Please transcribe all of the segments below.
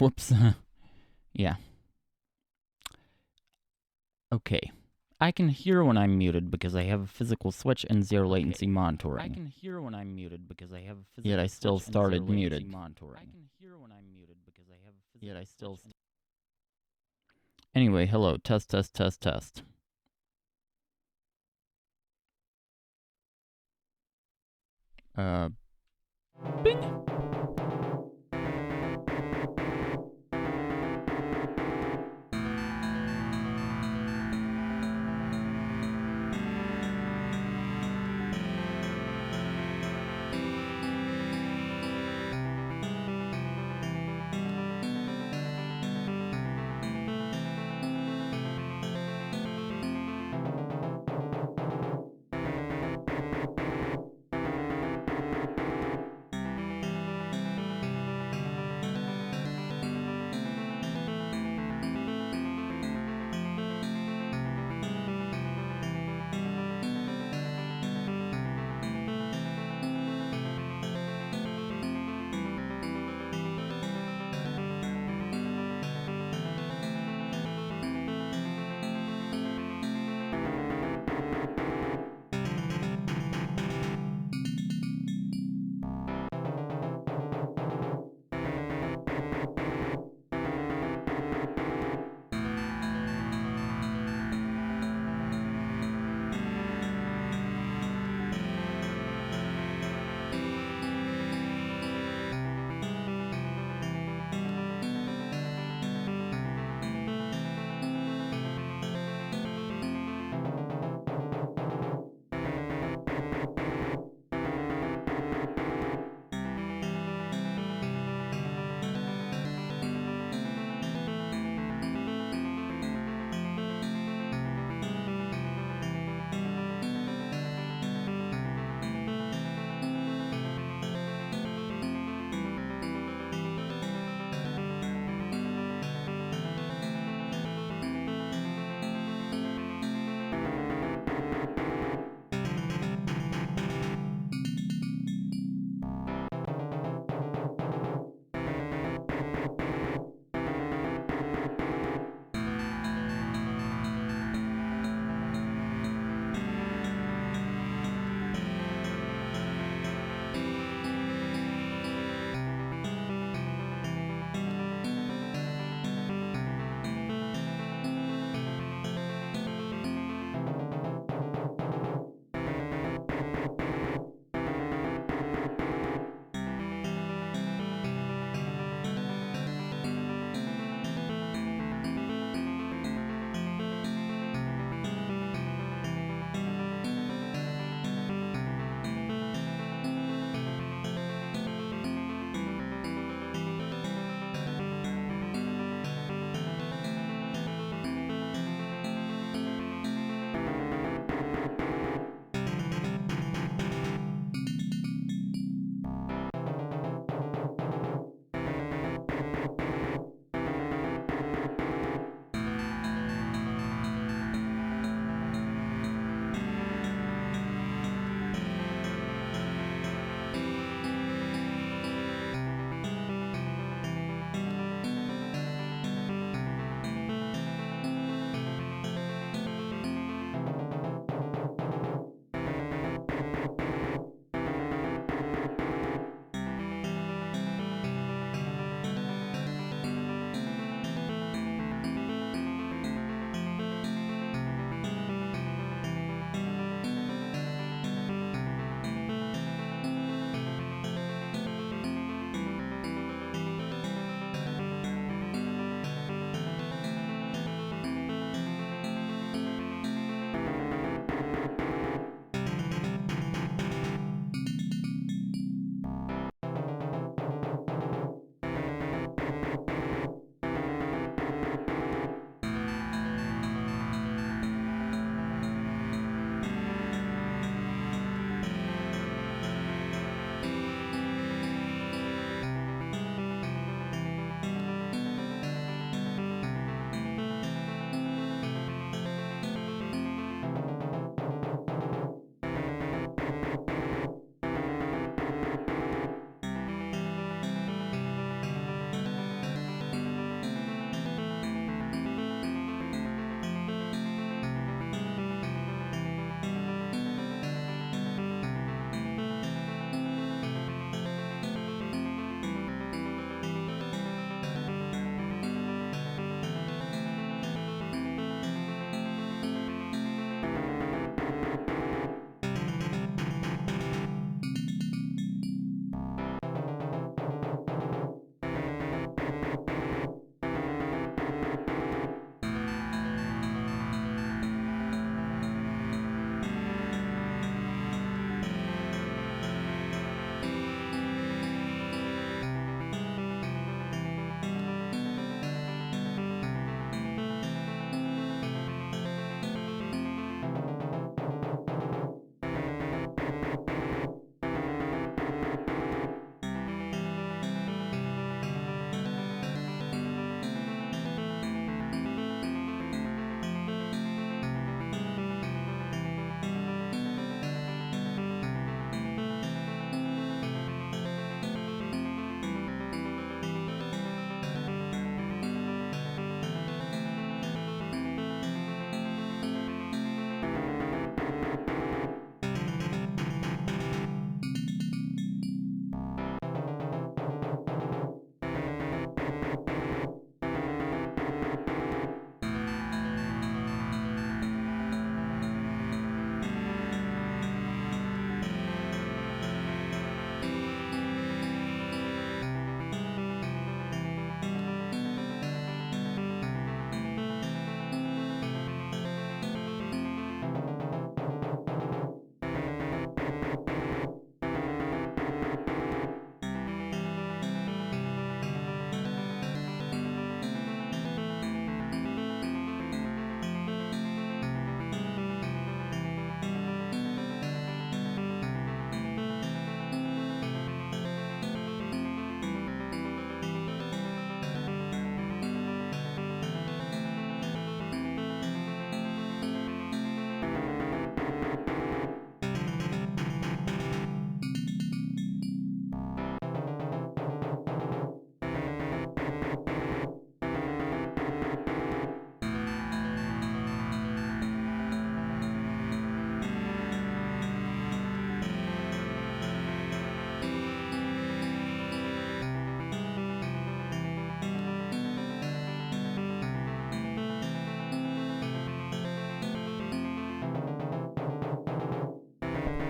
Whoops. Yeah. Okay. I can hear when I'm muted because I have a physical switch and zero latency monitoring. I can hear when I'm muted because I have a physical Yet I still switch and started zero muted. latency monitoring. I can hear when I'm muted because I have a physical Yet I still. switch and Anyway, hello. Test, test, test, test. Bing.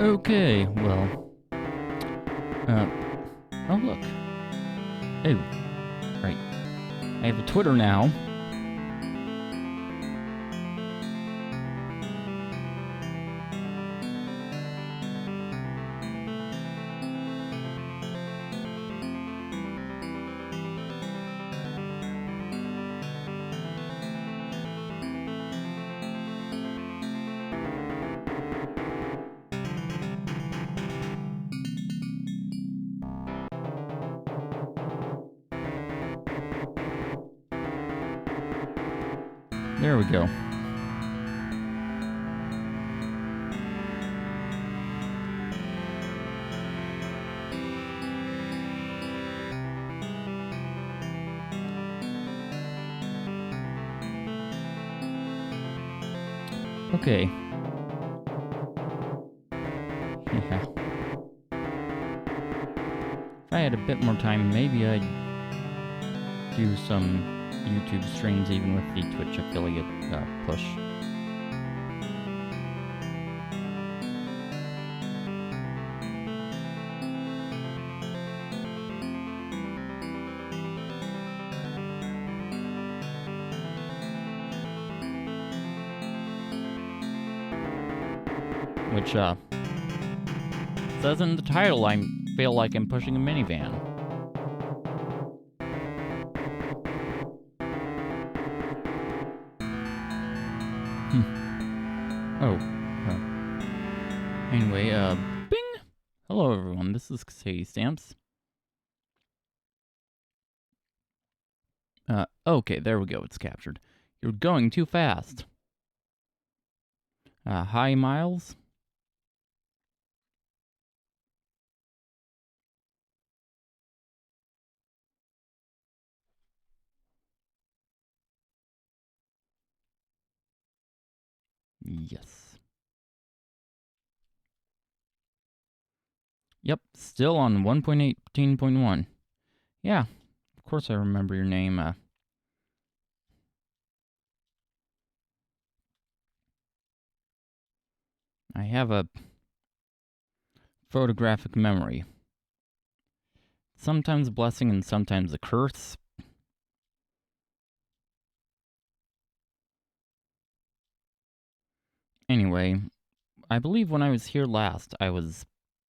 Okay, well. Oh, look. Oh, right. I have a Twitter now. There we go. Okay. Yeah. If I had a bit more time, maybe I'd do some YouTube streams even with the Twitch affiliate push. Which, says in the title, I feel like I'm pushing a minivan. Oh. Anyway, bing! Hello everyone, this is Sadie Stamps. Okay, there we go, it's captured. You're going too fast. Hi, Miles. Yes. Yep, still on 1.18.1. Yeah, of course I remember your name. I have a photographic memory. Sometimes a blessing and sometimes a curse. Anyway, I believe when I was here last, I was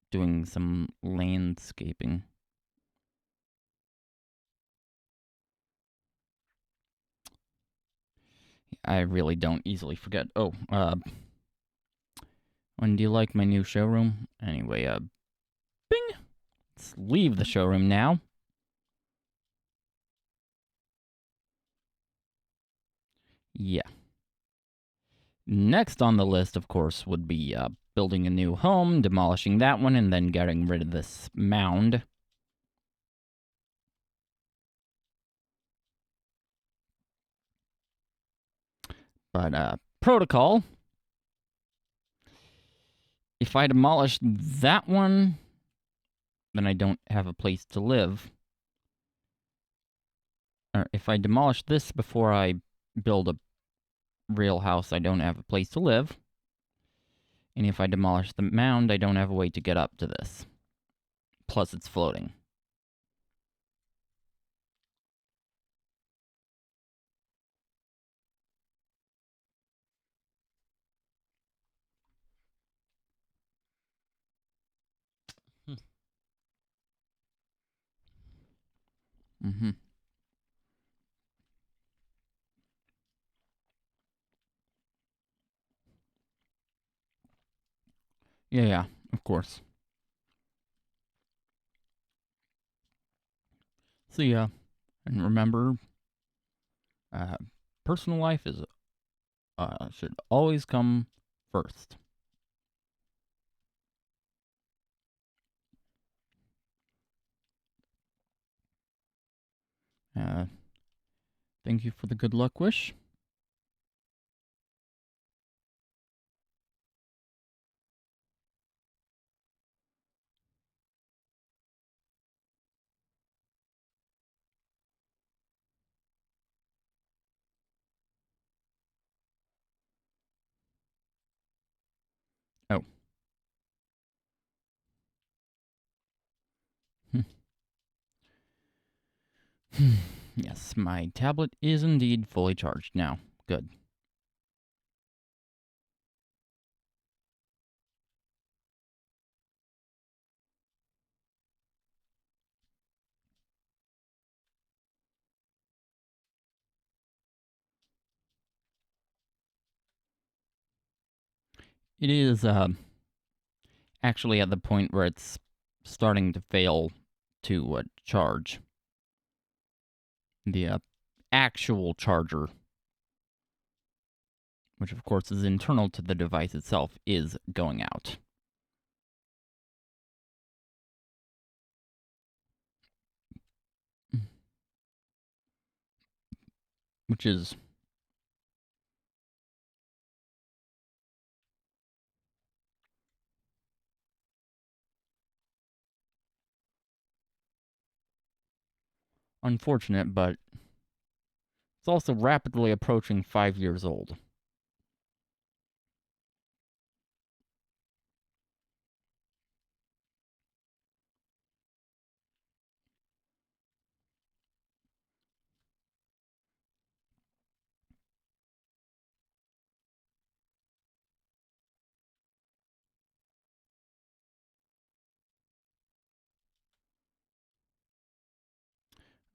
doing some landscaping. I really don't easily forget. Oh, when do you like my new showroom? Anyway, bing! Let's leave the showroom now. Yeah. Next on the list, of course, would be building a new home, demolishing that one, and then getting rid of this mound. But, protocol. If I demolish that one, then I don't have a place to live. Or if I demolish this before I build a real house, I don't have a place to live. And if I demolish the mound, I don't have a way to get up to this. Plus, it's floating. Mm-hmm. Yeah, of course. So yeah, and remember, personal life is should always come first. Thank you for the good luck wish. Oh. Yes, my tablet is indeed fully charged now. Good. It is actually at the point where it's starting to fail to charge. The actual charger, which of course is internal to the device itself, is going out. Which is unfortunate, but it's also rapidly approaching 5 years old.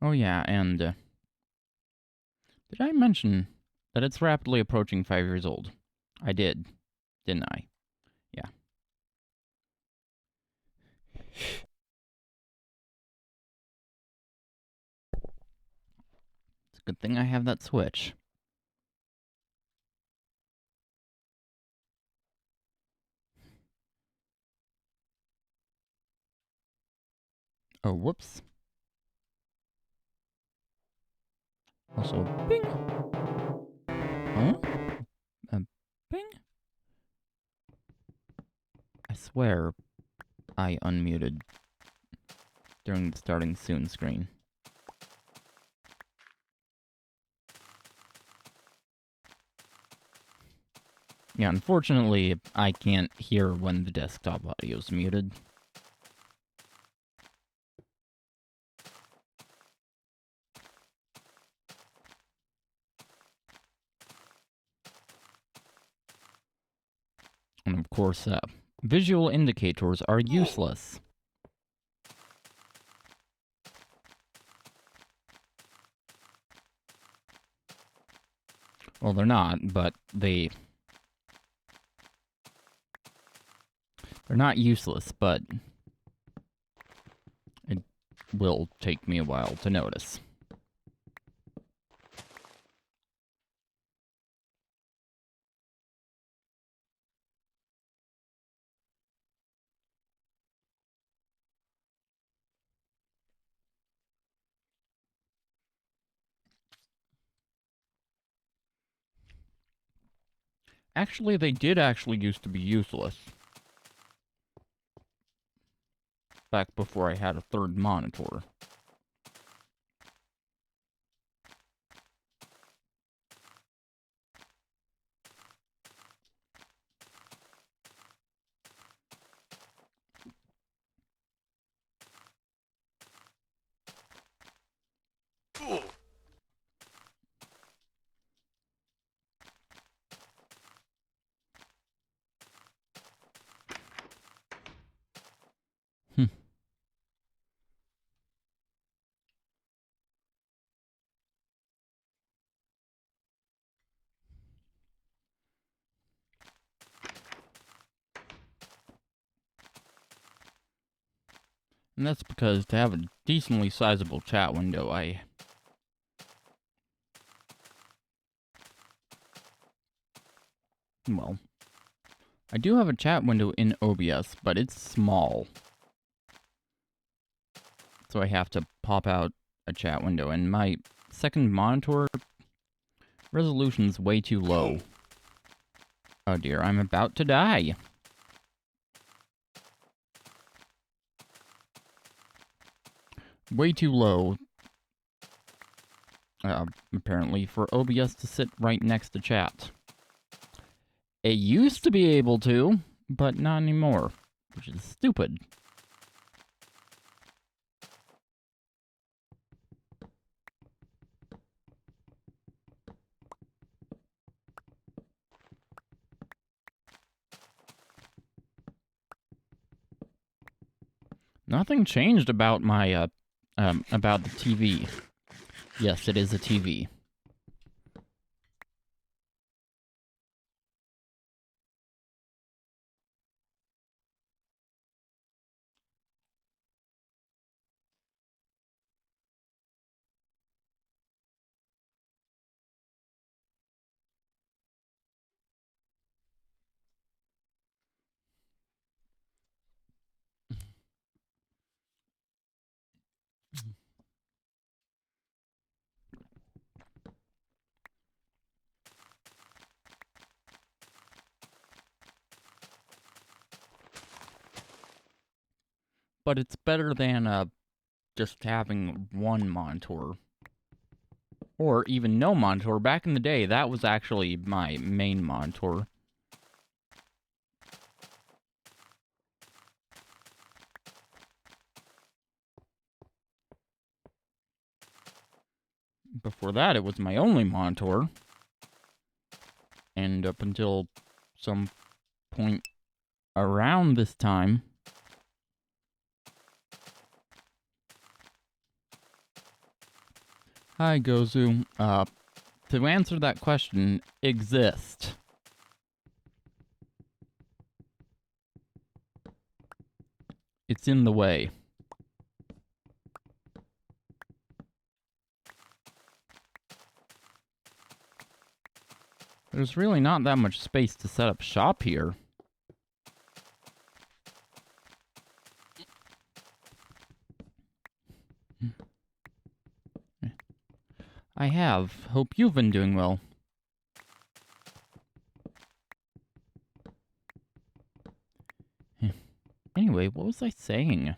Oh yeah, and did I mention that it's rapidly approaching 5 years old? I did, didn't I? Yeah. It's a good thing I have that switch. Oh, whoops. Also, ping! Huh? Ping? I swear I unmuted during the starting soon screen. Yeah, unfortunately, I can't hear when the desktop audio is muted. And of course, visual indicators are useless. Well, they're not, but they're not useless, but it will take me a while to notice. Actually, they did actually used to be useless. Back before I had a third monitor. And that's because to have a decently sizable chat window, well, I do have a chat window in OBS, but it's small. So I have to pop out a chat window, and my second monitor resolution's way too low. Oh dear, I'm about to die. Way too low. Apparently, for OBS to sit right next to chat. It used to be able to, but not anymore, which is stupid. Nothing changed about my, about the TV. Yes, it is a TV. But it's better than, just having one monitor. Or even no monitor. Back in the day, that was actually my main monitor. Before that, it was my only monitor. And up until some point around this time, hi, Gozu. To answer that question, exist. It's in the way. There's really not that much space to set up shop here. I have. Hope you've been doing well. Anyway, what was I saying?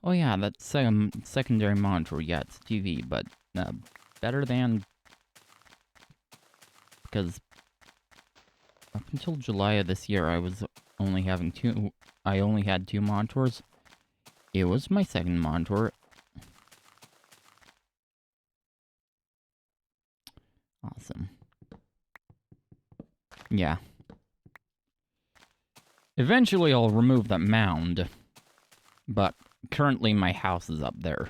Oh yeah, that secondary monitor. Yeah, it's TV, but better than... Because up until July of this year, I was only having I only had two monitors. It was my second monitor. Awesome. Yeah. Eventually I'll remove that mound, but currently my house is up there.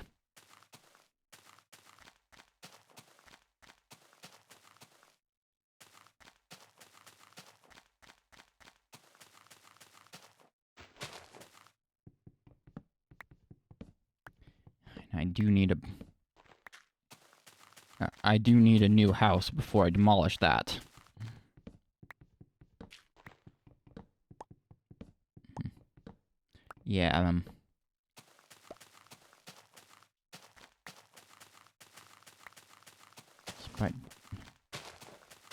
I do need a new house before I demolish that. Yeah,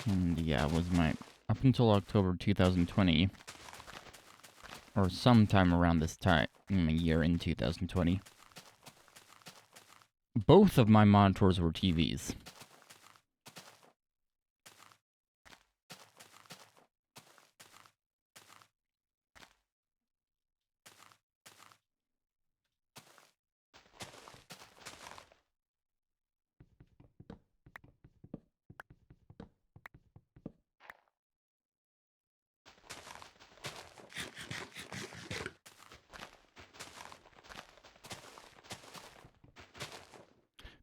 and yeah, it was my... Up until October 2020, or sometime around this time, a year in 2020, both of my monitors were TVs.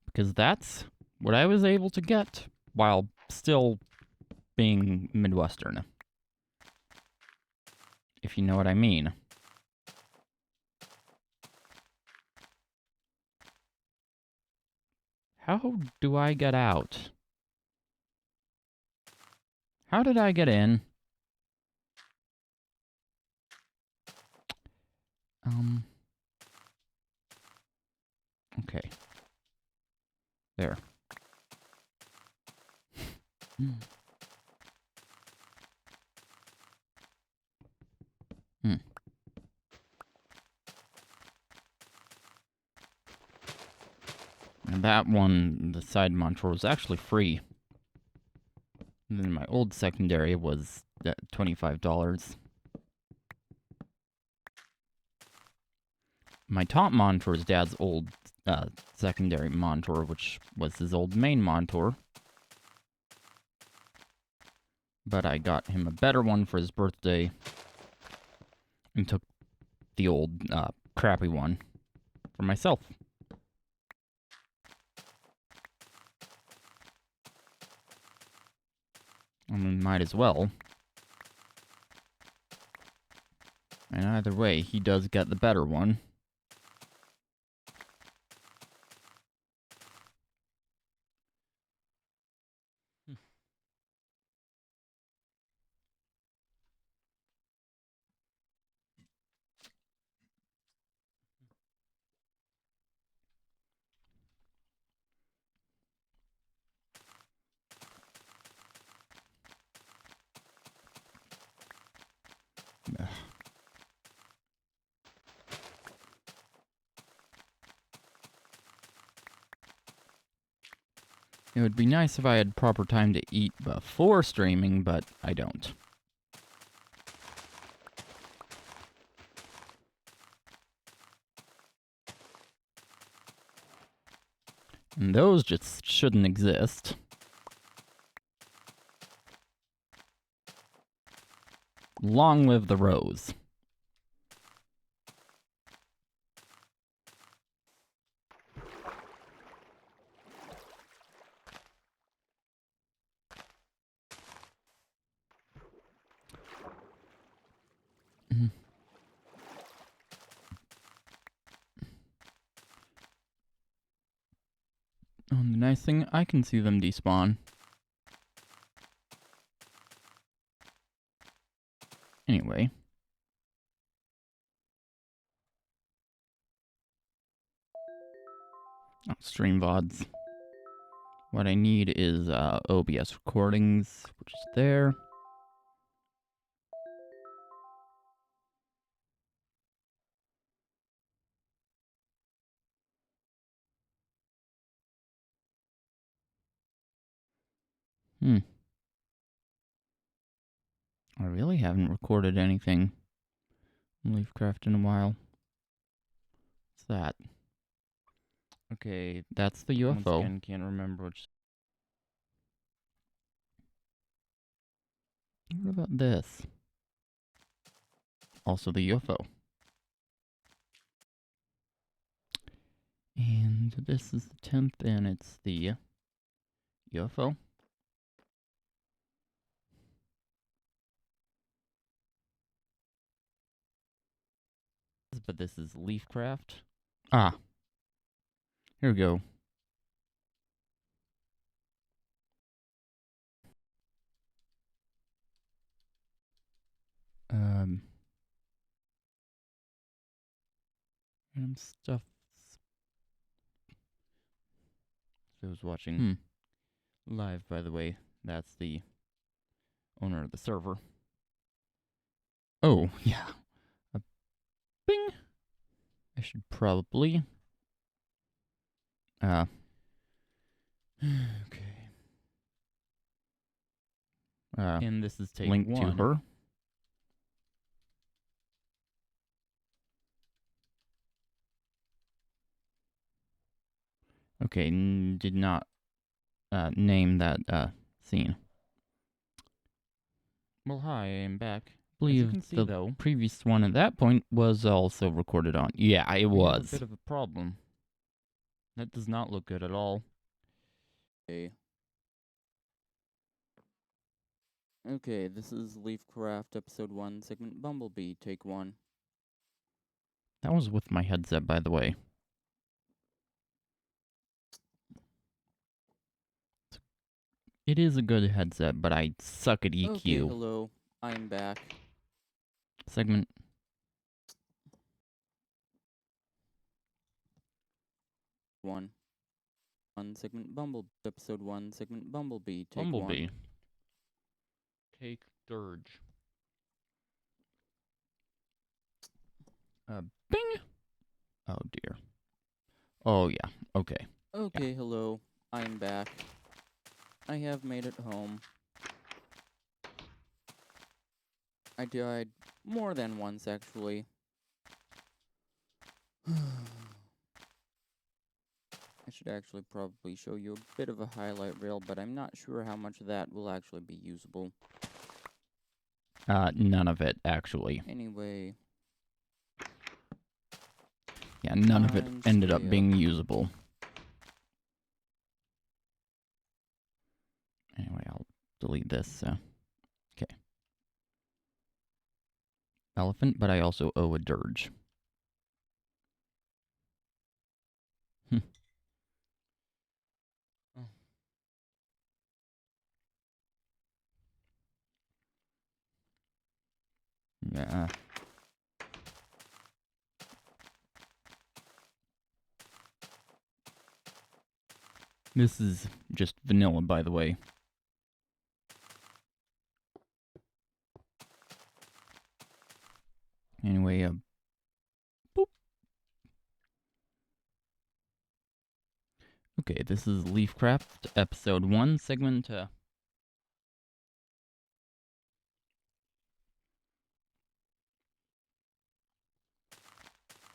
Because that's what I was able to get while still being Midwestern. If you know what I mean. How do I get out? How did I get in? Okay. There. And that one, the side monitor, was actually free. And then my old secondary was $25. My top monitor is Dad's old secondary monitor, which was his old main monitor. But I got him a better one for his birthday and took the old crappy one. for myself. I mean, might as well. And either way, he does get the better one. It would be nice if I had proper time to eat before streaming, but I don't. And those just shouldn't exist. Long live the rose. Oh, and the nice thing, I can see them despawn. Anyway. Oh, stream VODs. What I need is OBS recordings, which is there. I really haven't recorded anything in LeafCraft in a while. What's that? Okay, that's the UFO. Once again, can't remember which. What about this? Also the UFO. And this is the 10th, and it's the UFO. But this is LeafCraft. Ah. Here we go. Random stuff. So I was watching live, by the way. That's the owner of the server. Oh, yeah. A bing. I should probably. Okay. And this is take link one. To her. Okay, did not name that scene. Well, hi, I am back. I believe the previous one at that point was also recorded on. Yeah, it was. A bit of a problem. That does not look good at all. Okay, this is LeafCraft Episode 1, Segment Bumblebee, Take 1. That was with my headset, by the way. It is a good headset, but I suck at EQ. Okay, hello. I'm back. Segment. One segment Bumblebee. Episode 1, Segment Bumblebee, Take Bumblebee. 1. Take Dirge. Bing! Oh, dear. Oh, yeah. Okay. Okay, yeah. Hello. I'm back. I have made it home. I died more than once, actually. I should actually probably show you a bit of a highlight reel, but I'm not sure how much of that will actually be usable. None of it, actually. Anyway. Yeah, none of it ended up being usable. Anyway, I'll delete this. Okay. Elephant, but I also owe a dirge. Yeah. This is just vanilla, by the way. Anyway, boop. Okay, this is LeafCraft, episode 1, segment,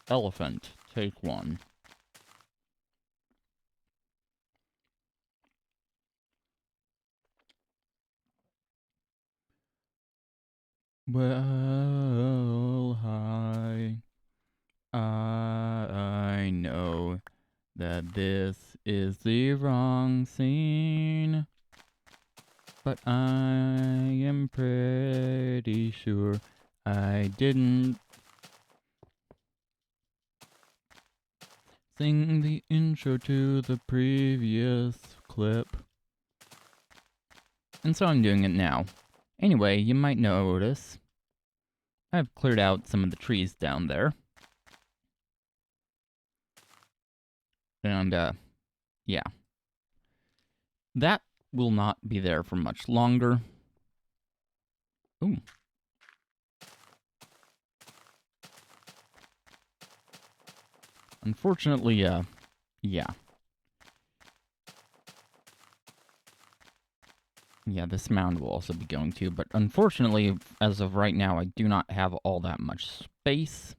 Elephant, take 1. Well, I know that this is the wrong scene, but I am pretty sure I didn't sing the intro to the previous clip. And so I'm doing it now. Anyway, you might notice I've cleared out some of the trees down there. And, yeah. That will not be there for much longer. Ooh. Unfortunately, yeah. Yeah, this mound will also be going too, but unfortunately, as of right now, I do not have all that much space.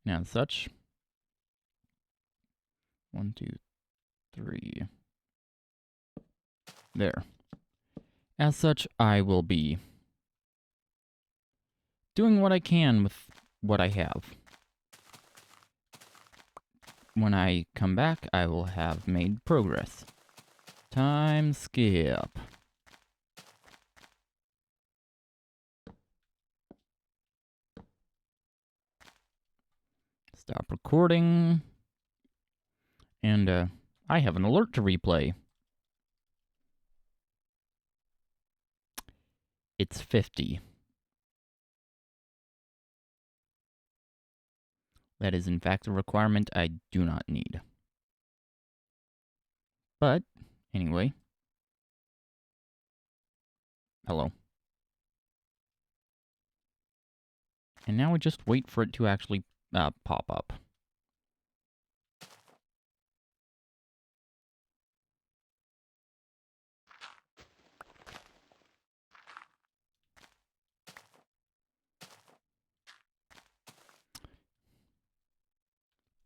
And as such, 1, 2, 3. There. As such, I will be doing what I can with what I have. When I come back, I will have made progress. Time skip. Stop recording. And, I have an alert to replay. It's 50. That is, in fact, a requirement I do not need. But, anyway. Hello. And now we just wait for it to actually pop up.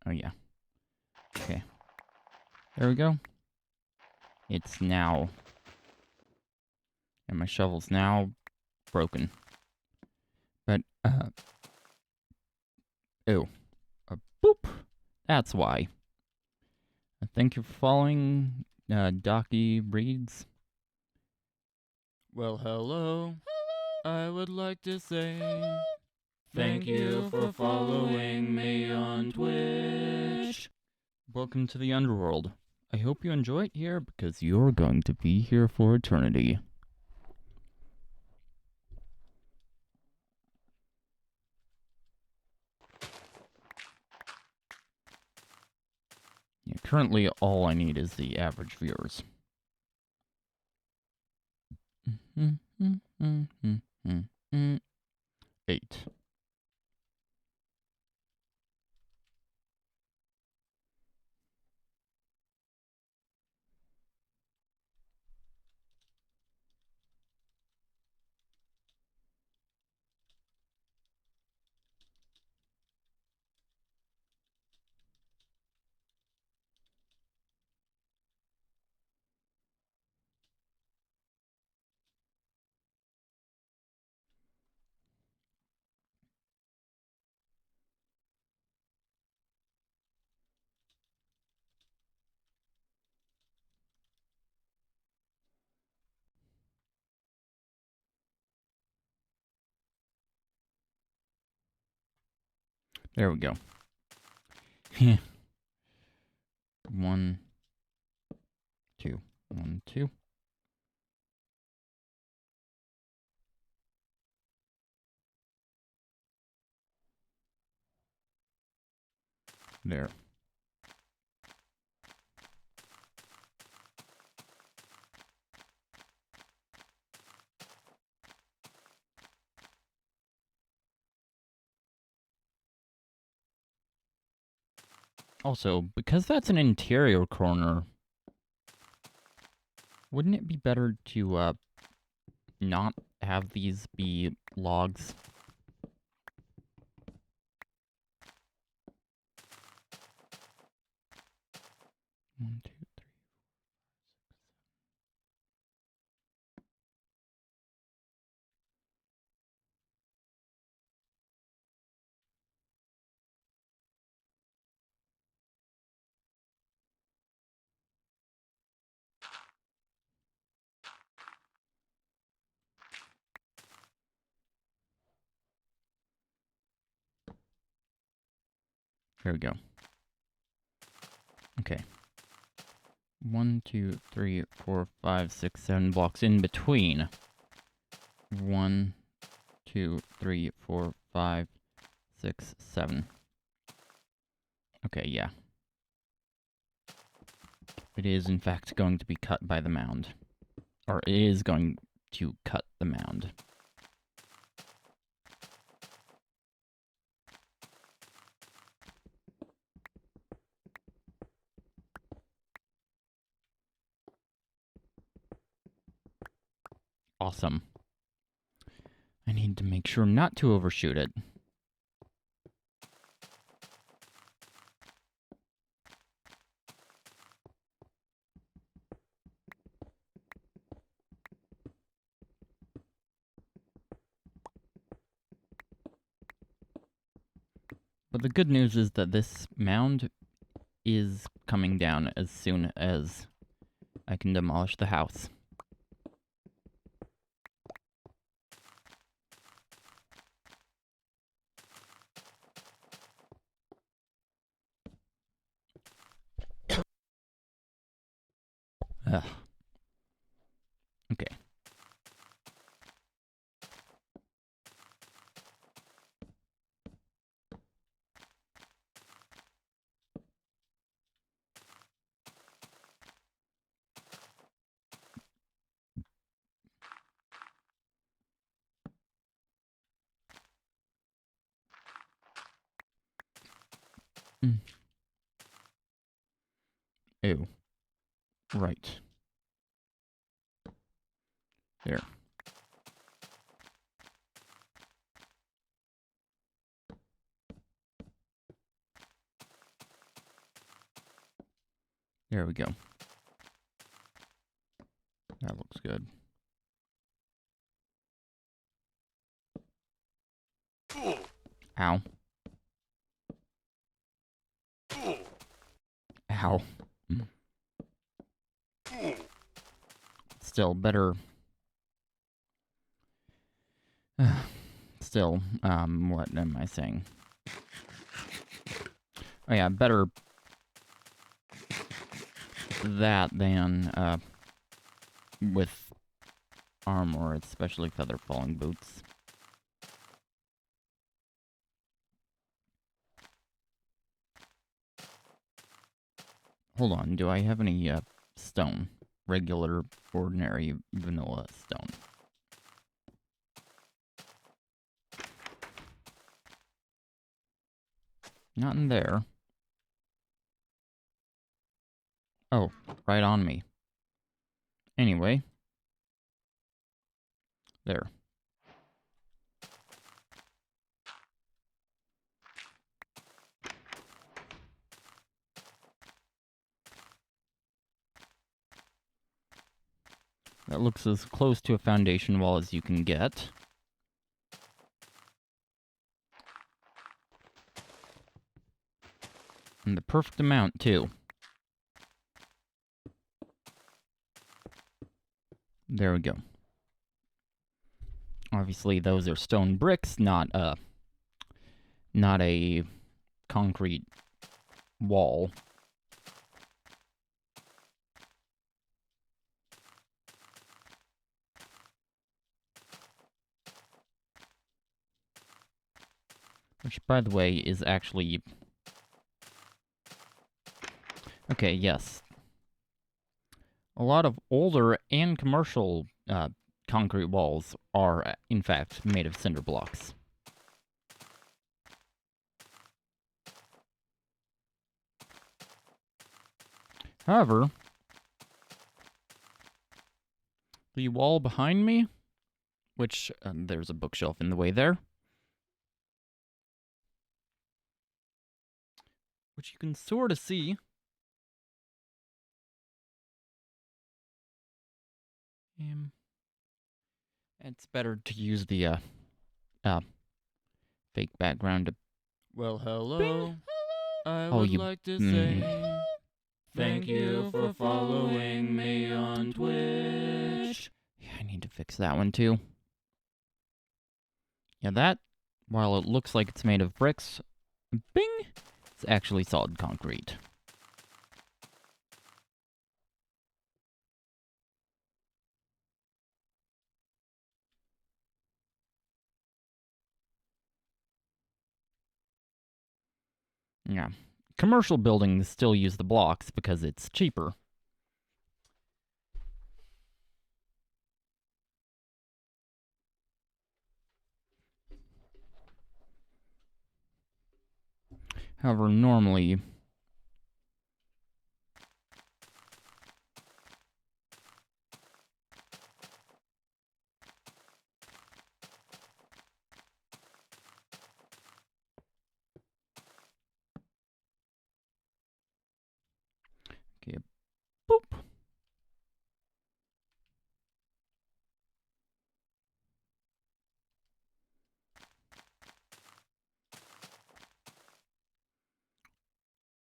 Oh, yeah. Okay. There we go. It's now... And my shovel's now broken. But, oh. Boop! That's why. Thank you for following, Docky Reads. Well, hello. I would like to say... Thank you for following me on Twitch. Welcome to the underworld. I hope you enjoy it here because you're going to be here for eternity. Yeah, currently, all I need is the average viewers. 8. There we go. 1, 2, 1, 2. There. Also, because that's an interior corner, wouldn't it be better to not have these be logs? One, two, three. There we go. Okay. 1, 2, 3, 4, 5, 6, 7 blocks in between. 1, 2, 3, 4, 5, 6, 7. Okay, yeah. It is, in fact, going to be cut by the mound. Or it is going to cut the mound. Awesome. I need to make sure not to overshoot it. But the good news is that this mound is coming down as soon as I can demolish the house. Ugh. Okay. Ew. Right. There. There we go. That looks good. Ow. Ow. Still, better... Still, what am I saying? Oh yeah, better that than, with armor, especially feather falling boots. Hold on, do I have any, stone? Regular, ordinary, vanilla stone. Not in there. Oh, right on me. Anyway. There. That looks as close to a foundation wall as you can get. And the perfect amount, too. There we go. Obviously, those are stone bricks, not a concrete wall. Which, by the way, is actually... Okay, yes. A lot of older and commercial concrete walls are, in fact, made of cinder blocks. However, the wall behind me, which there's a bookshelf in the way there, which you can sort of see. It's better to use the fake background to... Well, hello. Bing. I Oh, would you... like to say thank you for following me on Twitch. Yeah, I need to fix that one too. Yeah, that, while it looks like it's made of bricks, bing, it's actually solid concrete. Yeah. Commercial buildings still use the blocks because it's cheaper. However, normally... Okay, boop.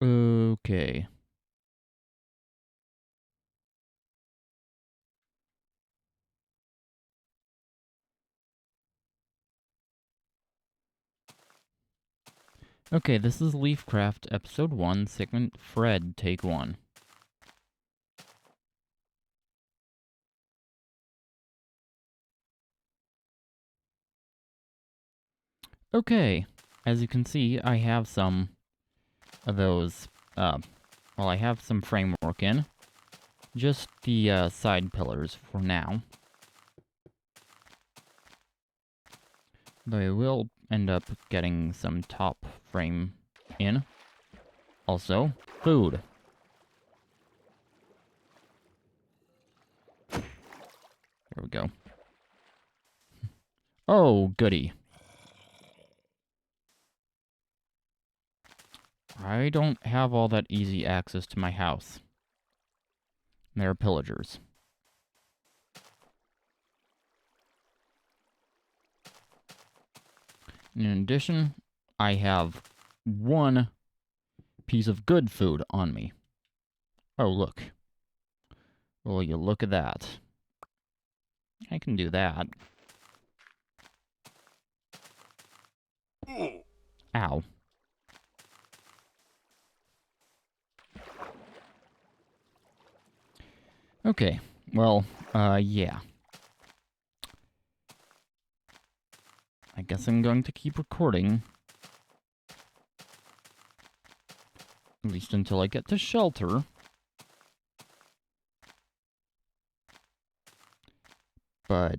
Okay. Okay, this is LeafCraft, Episode 1, Segment Fred, Take 1. Okay, as you can see, I have some of those, well, I have some framework in. Just the side pillars for now. Though I will end up getting some top frame in. Also, food. There we go. Oh, goody. I don't have all that easy access to my house. There are pillagers. In addition, I have one piece of good food on me. Oh, look. Will you look at that? I can do that. Ow. Okay, well, yeah. I guess I'm going to keep recording. At least until I get to shelter. But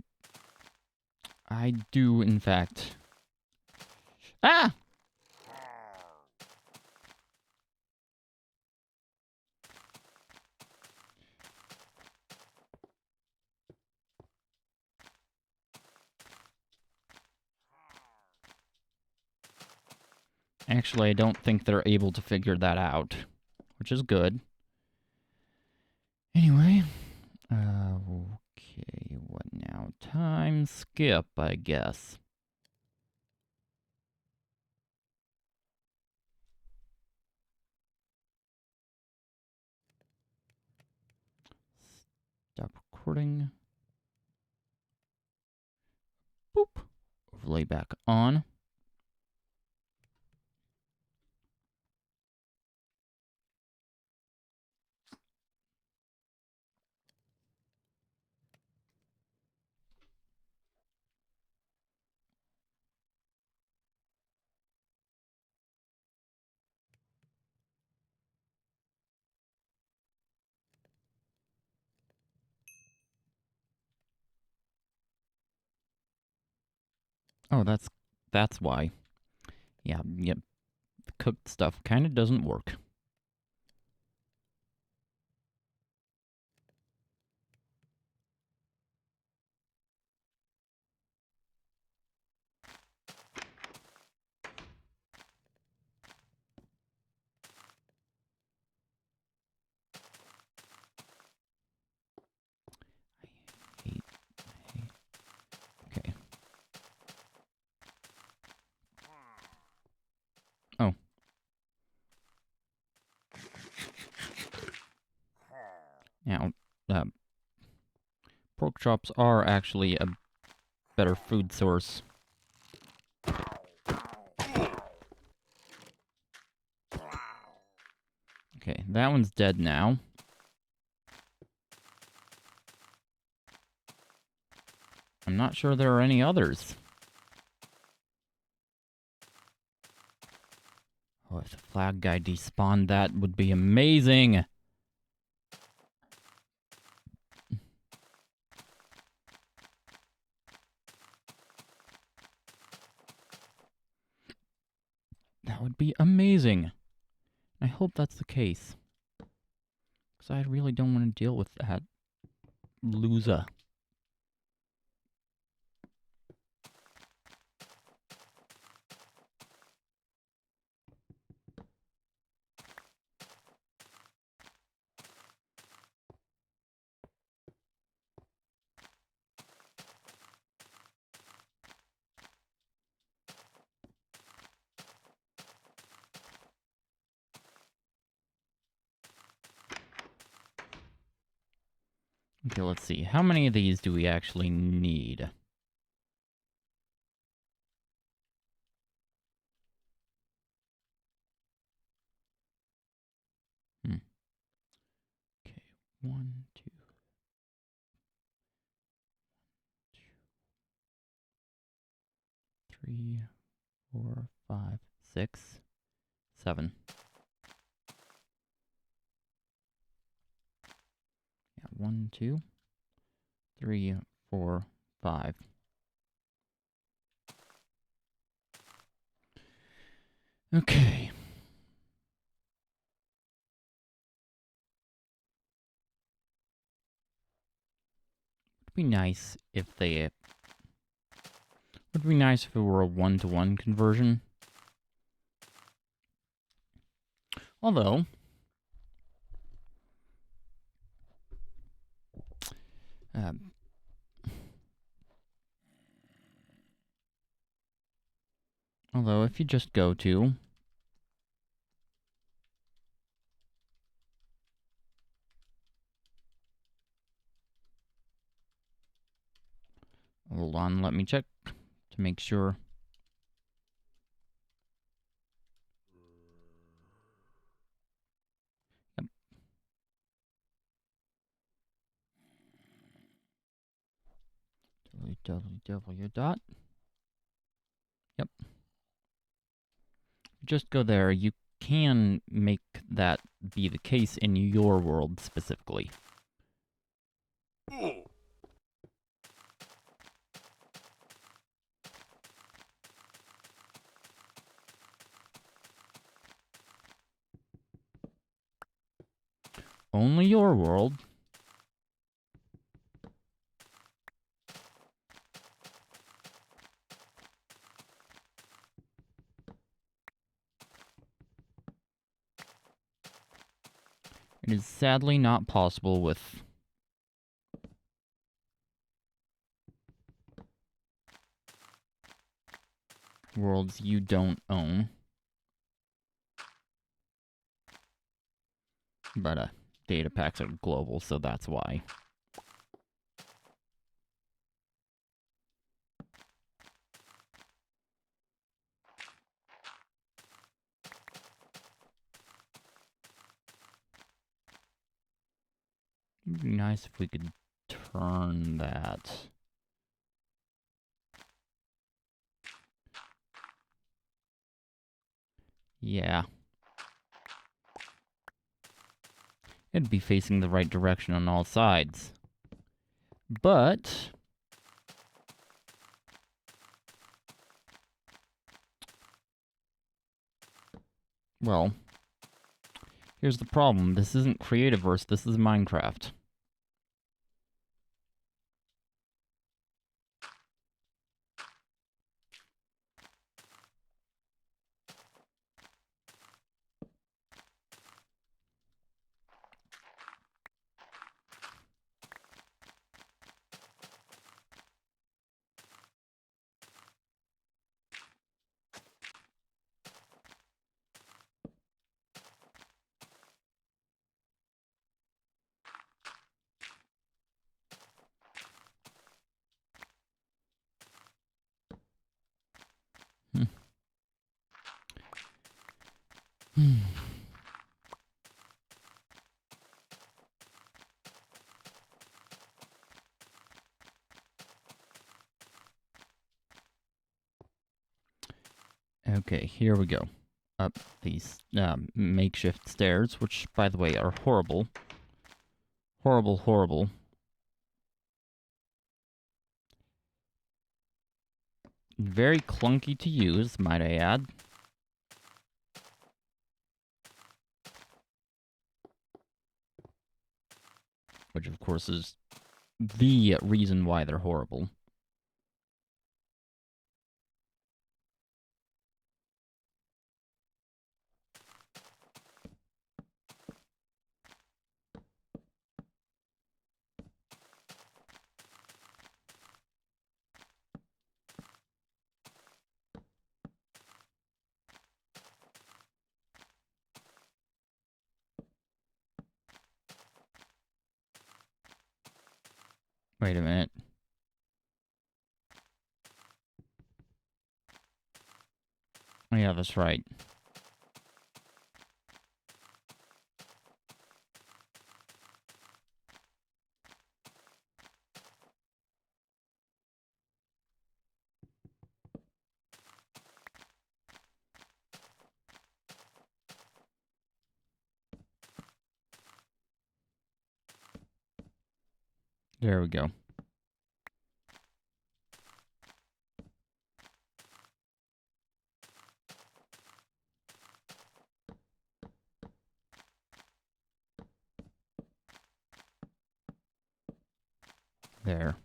I do, in fact... Ah! Actually, I don't think they're able to figure that out, which is good. Anyway, okay, what now? Time skip, I guess. Stop recording. Boop. Overlay back on. Oh, that's why. Yeah, yep. The cooked stuff kind of doesn't work. Okay. Oh. Now, pork chops are actually a better food source. Okay, that one's dead now. I'm not sure there are any others. Oh, if the flag guy despawned, that would be amazing. That would be amazing. I hope that's the case. Because I really don't want to deal with that loser. Okay, let's see. How many of these do we actually need? Okay, 1, 2, 3, 4, 5, 6, 7. Yeah, 1, 2, 3, 4, 5. Okay. Would be nice if they... Would be nice if it were a 1-to-1 conversion. Although... although, if you just go to... Hold on, let me check to make sure. Yep. www. Yep. Just go there. You can make that be the case in your world specifically. Only your world. It is sadly not possible with worlds you don't own. But data packs are global, so that's why. It would be nice if we could turn that. Yeah. It'd be facing the right direction on all sides. But Well, here's the problem. This isn't Creativeverse, this is Minecraft. Okay, here we go. Up these makeshift stairs, which, by the way, are horrible. Horrible, horrible. Very clunky to use, might I add. Which, of course, is the reason why they're horrible. Wait a minute. Oh, yeah, that's right. There we go. There.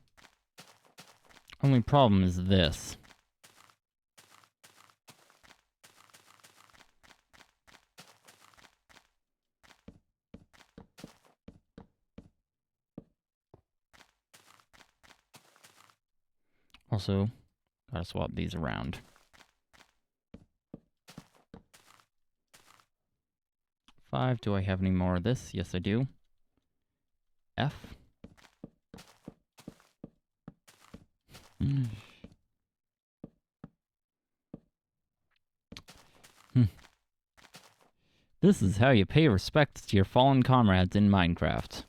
Only problem is this. Also, gotta swap these around. 5, do I have any more of this? Yes, I do. F. This is how you pay respect to your fallen comrades in Minecraft.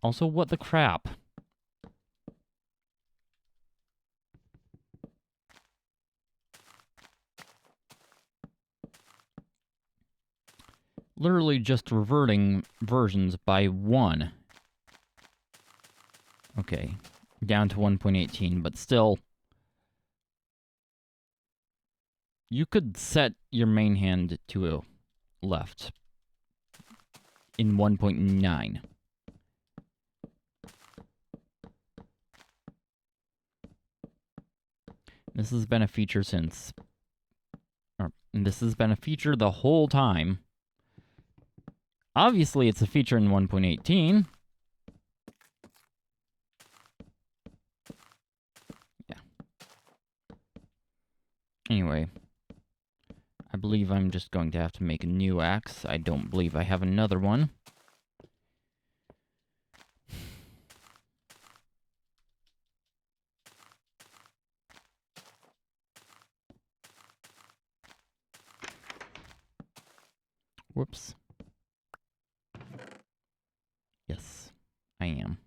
Also, what the crap? Literally just reverting versions by 1. Okay, down to 1.18, but still, you could set your main hand to a left in 1.9. This has been a feature since, this has been a feature the whole time. Obviously, it's a feature in 1.18. Yeah. Anyway, I believe I'm just going to have to make a new axe. I don't believe I have another one. Whoops. Yes, I am.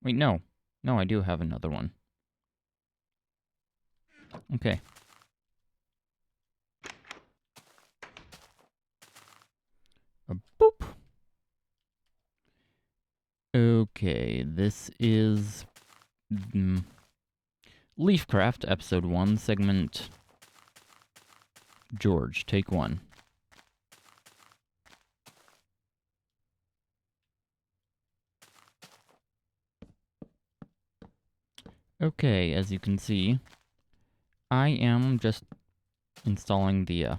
Wait, no. No, I do have another one. Okay. Boop. Okay, this is LeafCraft, Episode 1, Segment George, Take 1. Okay, as you can see, I am just installing the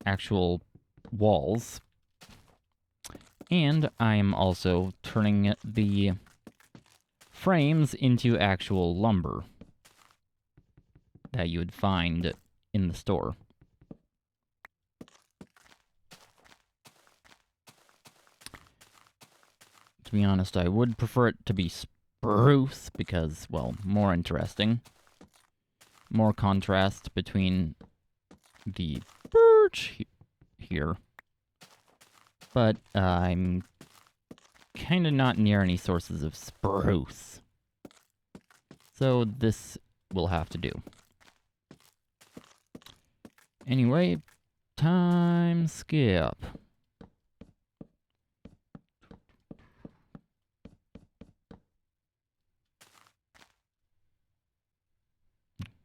actual walls, and I am also turning the frames into actual lumber that you would find in the store. To be honest, I would prefer it to be spruce because, well, more interesting. More contrast between the birch here. But I'm kind of not near any sources of spruce. So this will have to do. Anyway, time skip.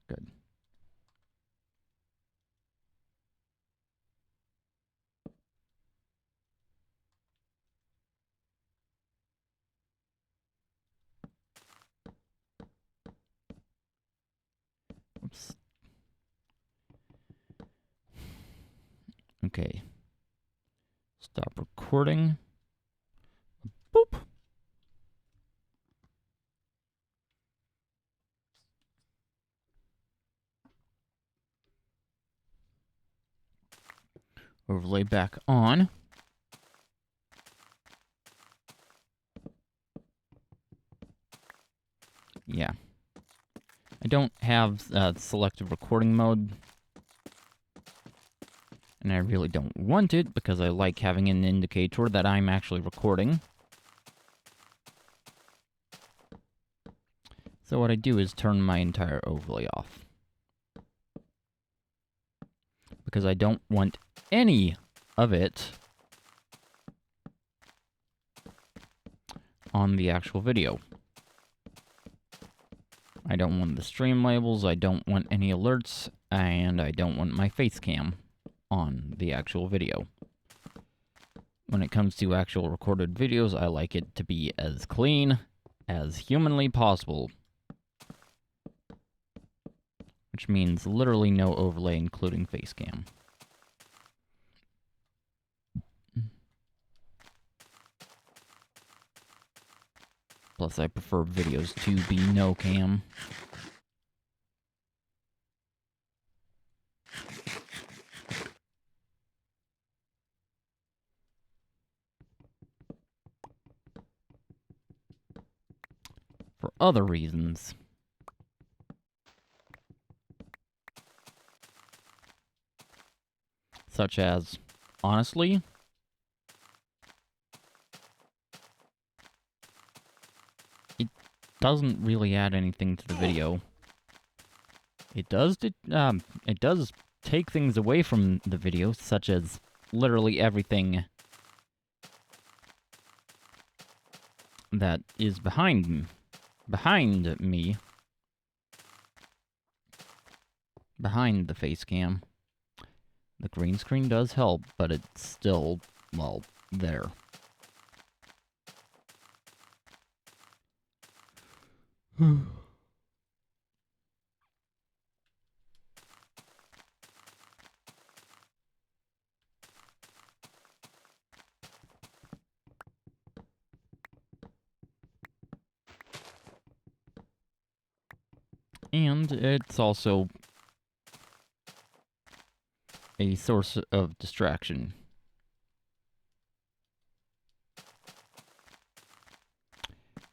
Good. Oops. Okay. Stop recording. Boop. Overlay back on. Yeah. I don't have selective recording mode. And I really don't want it because I like having an indicator that I'm actually recording. So what I do is turn my entire overlay off. Because I don't want any of it on the actual video. I don't want the stream labels, I don't want any alerts, and I don't want my face cam on the actual video. When it comes to actual recorded videos, I like it to be as clean as humanly possible. Which means literally no overlay, including face cam. Plus, I prefer videos to be no cam. For other reasons. Such as, honestly, it doesn't really add anything to the video. It does take things away from the video, such as literally everything that is behind me, behind the face cam. The green screen does help, but it's still, well, there. And it's also a source of distraction.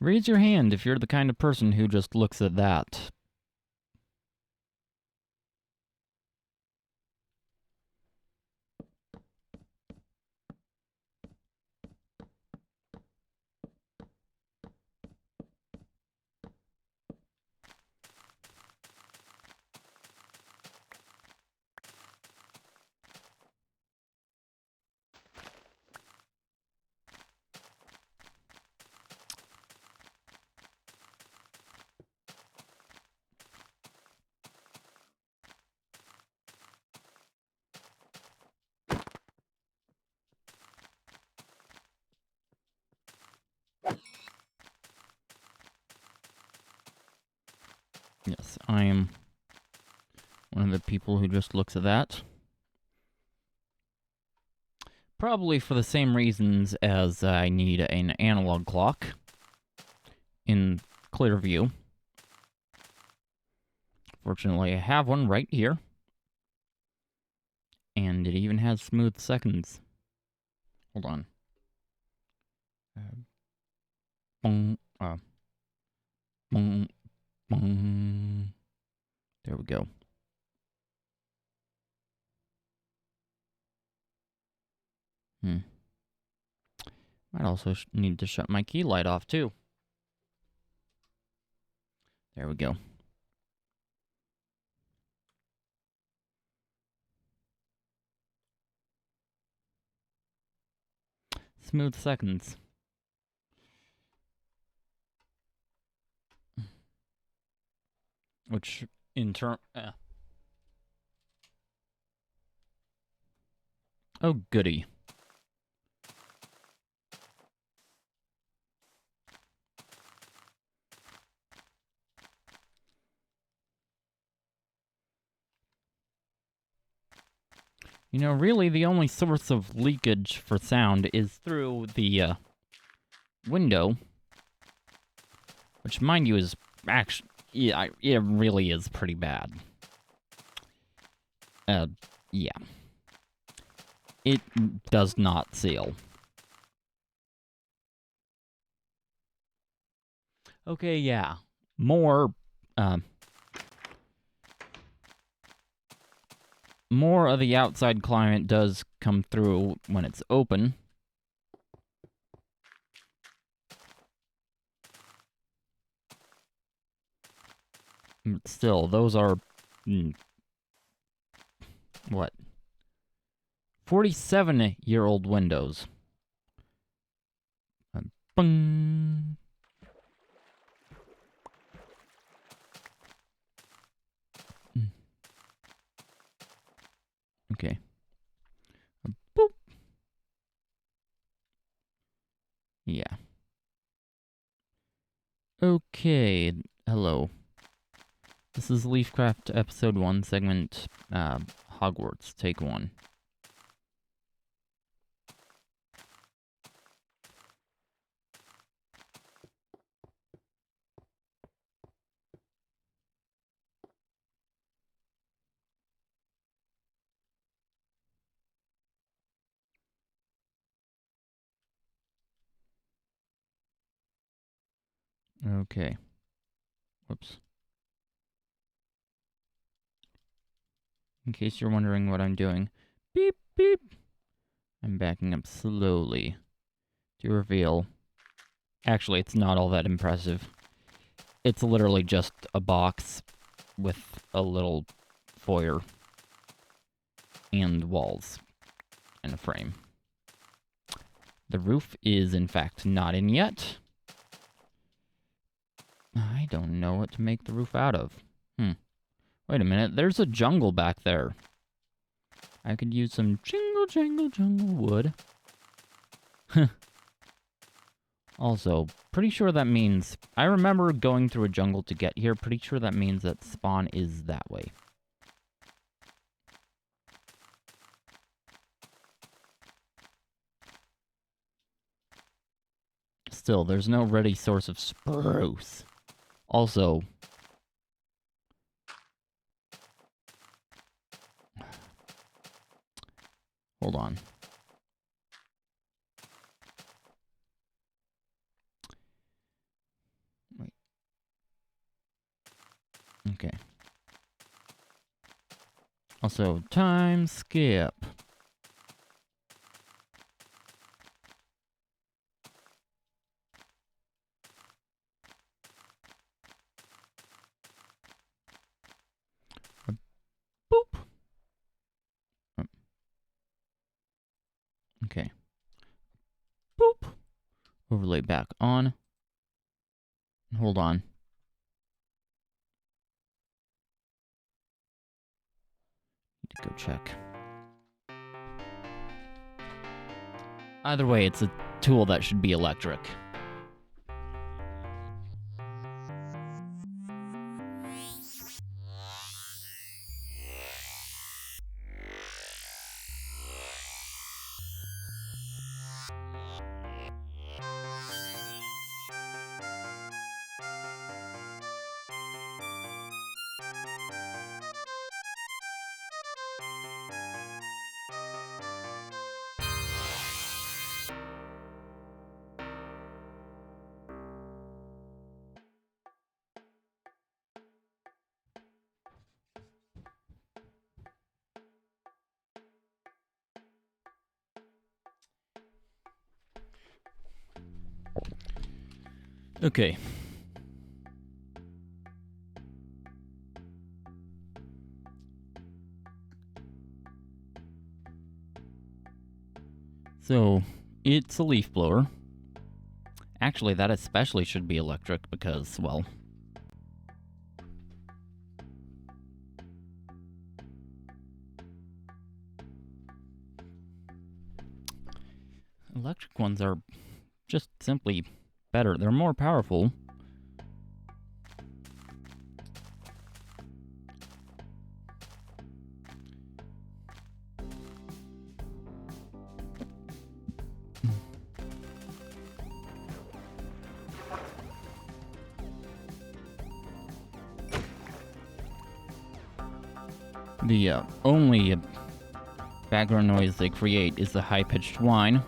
Raise your hand if you're the kind of person who just looks at that. Yes, I am one of the people who just looks at that. Probably for the same reasons as I need an analog clock in clear view. Fortunately, I have one right here. And it even has smooth seconds. Hold on. Boom, boom, boom. There we go. Might also need to shut my key light off, too. There we go. Smooth seconds. Which, in turn... Oh, goody. You know, really, the only source of leakage for sound is through the window, which, mind you, is actually, yeah, it really is pretty bad. Yeah. It does not seal. Okay, yeah. More of the outside climate does come through when it's open. But still, those are... what? 47-year-old windows. Bung. Okay. Boop. Yeah. Okay. Hello. This is LeafCraft Episode 1, Segment Hogwarts, Take 1. Okay. Whoops. In case you're wondering what I'm doing, beep, beep. I'm backing up slowly to reveal. Actually, it's not all that impressive. It's literally just a box with a little foyer and walls and a frame. The roof is, in fact, not in yet. I don't know what to make the roof out of. Wait a minute, there's a jungle back there. I could use some jungle wood. Also, pretty sure that means... I remember going through a jungle to get here. Pretty sure that means that spawn is that way. Still, there's no ready source of spruce. Also... hold on. Wait. Okay. Also, time skip. Boop. Okay. Boop. Overlay back on. Hold on. Need to go check. Either way, it's a tool that should be electric. Okay. So, it's a leaf blower. Actually, that especially should be electric because, well... electric ones are just simply better. They're more powerful. The only background noise they create is the high-pitched whine,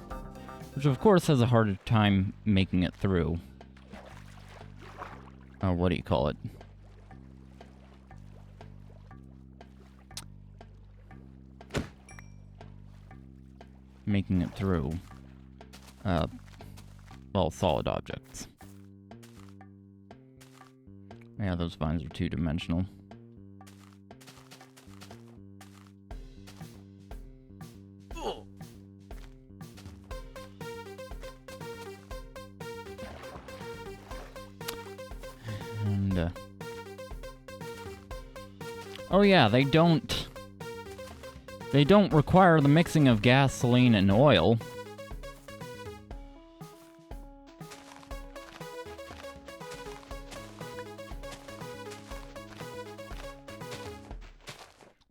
which of course has a harder time making it through. What do you call it? Making it through, well, solid objects. Yeah, those vines are two-dimensional. And, oh yeah, they don't require the mixing of gasoline and oil.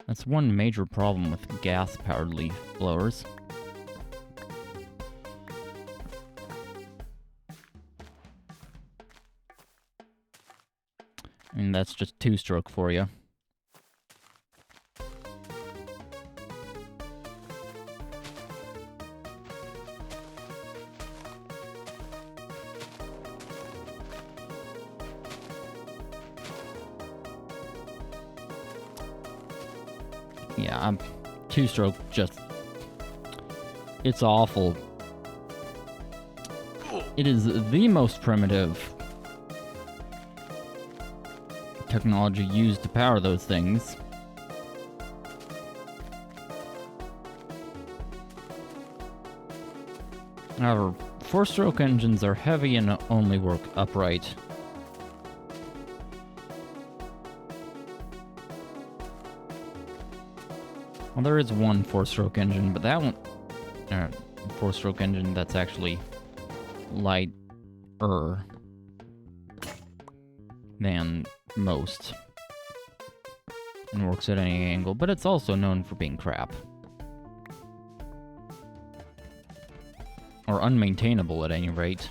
That's one major problem with gas-powered leaf blowers. And that's just two-stroke for you. Yeah, two-stroke just... it's awful. It is the most primitive technology used to power those things. However, four-stroke engines are heavy and only work upright. Well, there is one four-stroke engine, but that one... four-stroke engine that's actually lighter than most. And works at any angle, but it's also known for being crap. Or unmaintainable at any rate.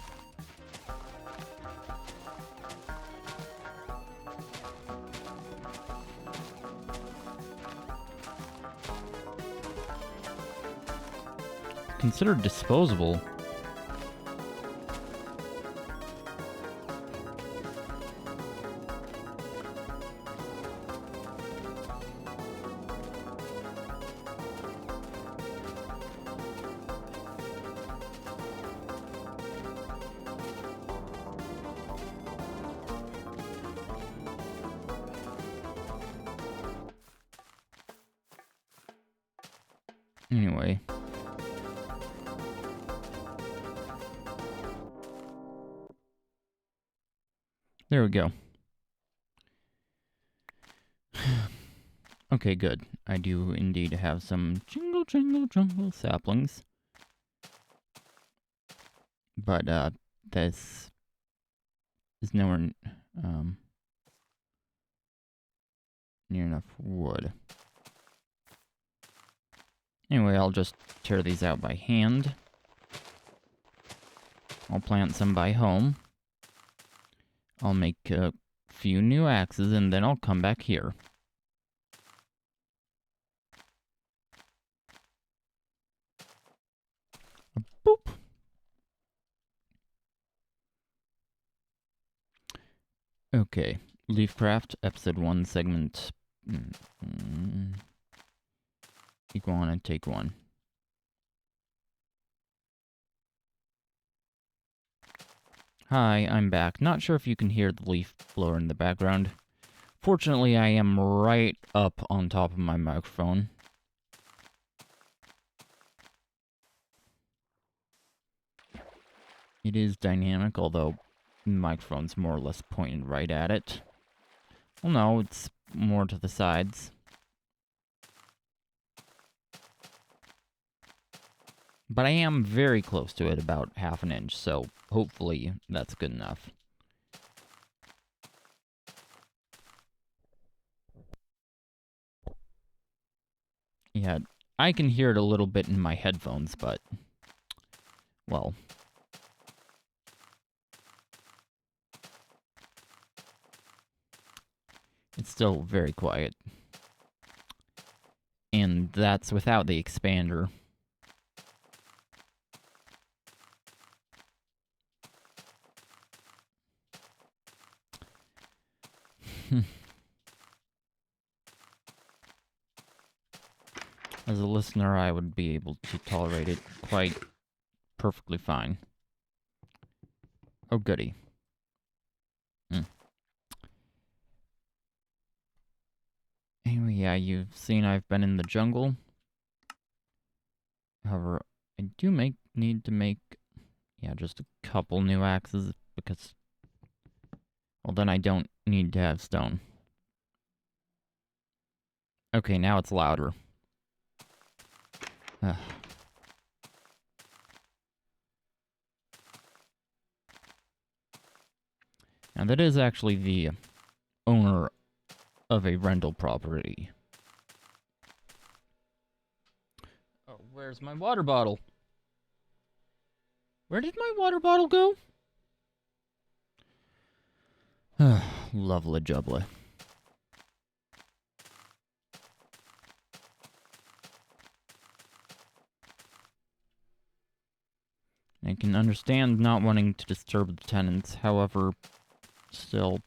Considered disposable. Anyway. There we go. Okay, good. I do indeed have some jingle, jingle, jungle saplings. But, this is nowhere, near enough wood. Anyway, I'll just tear these out by hand. I'll plant some by home. I'll make a few new axes, and then I'll come back here. Boop! Okay, LeafCraft, Episode 1, Segment... Iguana, take 1. Hi, I'm back. Not sure if you can hear the leaf blower in the background. Fortunately, I am right up on top of my microphone. It is dynamic, although the microphone's more or less pointed right at it. Well, no, it's more to the sides. But I am very close to it, about half an inch, so hopefully that's good enough. Yeah, I can hear it a little bit in my headphones, but, well, it's still very quiet. And that's without the expander. As a listener, I would be able to tolerate it quite perfectly fine. Oh, goody. Anyway, yeah, you've seen I've been in the jungle. However, I do need to make, yeah, just a couple new axes, because, well, then I don't need to have stone. Okay, now it's louder. Ugh. Now, that is actually the owner of a rental property. Oh, where's my water bottle? Where did my water bottle go? Lovely jubbly. I can understand not wanting to disturb the tenants, however, still,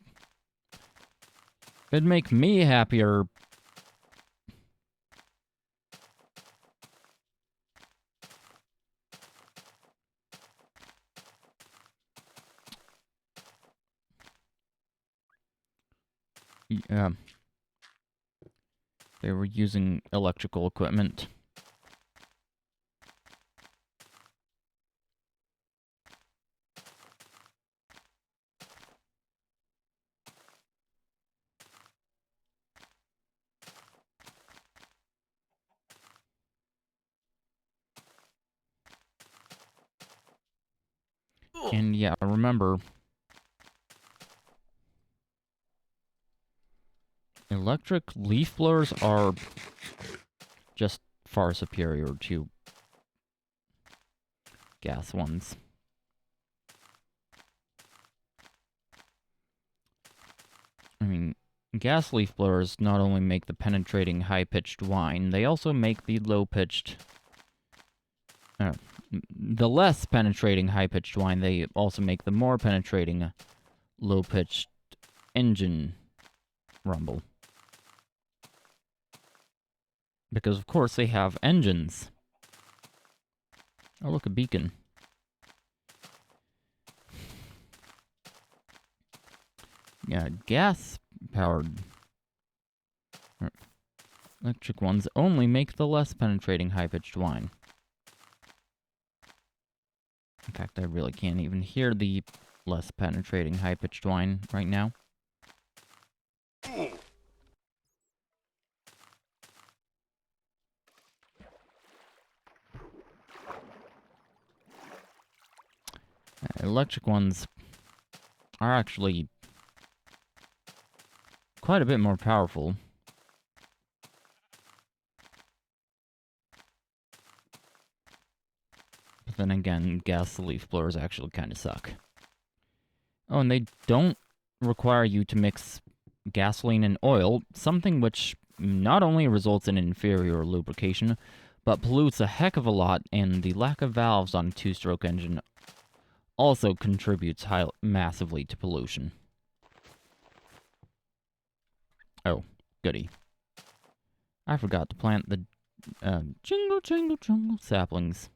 it'd make me happier. They were using electrical equipment. And yeah, remember, electric leaf blowers are just far superior to gas ones. I mean, gas leaf blowers not only make the penetrating high-pitched whine, they also make the low-pitched... the less penetrating high-pitched whine, they also make the more penetrating low-pitched engine rumble. Because, of course, they have engines. Oh, look, a beacon. Yeah, gas-powered electric ones only make the less penetrating high-pitched whine. In fact, I really can't even hear the less penetrating high-pitched whine right now. Electric ones are actually quite a bit more powerful. But then again, gas leaf blowers actually kind of suck. Oh, and they don't require you to mix gasoline and oil, something which not only results in inferior lubrication, but pollutes a heck of a lot, and the lack of valves on a two-stroke engine also contributes massively to pollution. Oh, goody. I forgot to plant the jingle, jingle, jingle saplings.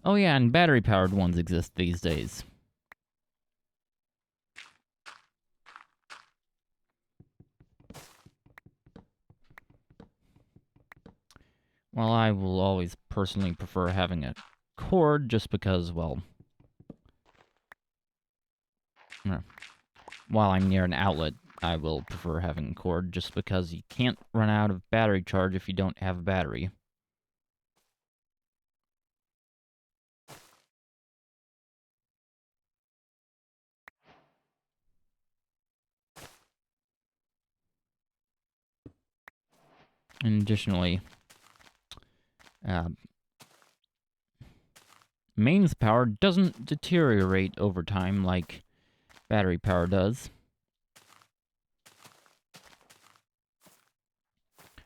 Oh yeah, and battery-powered ones exist these days. Well, I will always personally prefer having a cord just because, well, while I'm near an outlet, I will prefer having a cord just because you can't run out of battery charge if you don't have a battery. And additionally, mains power doesn't deteriorate over time like battery power does.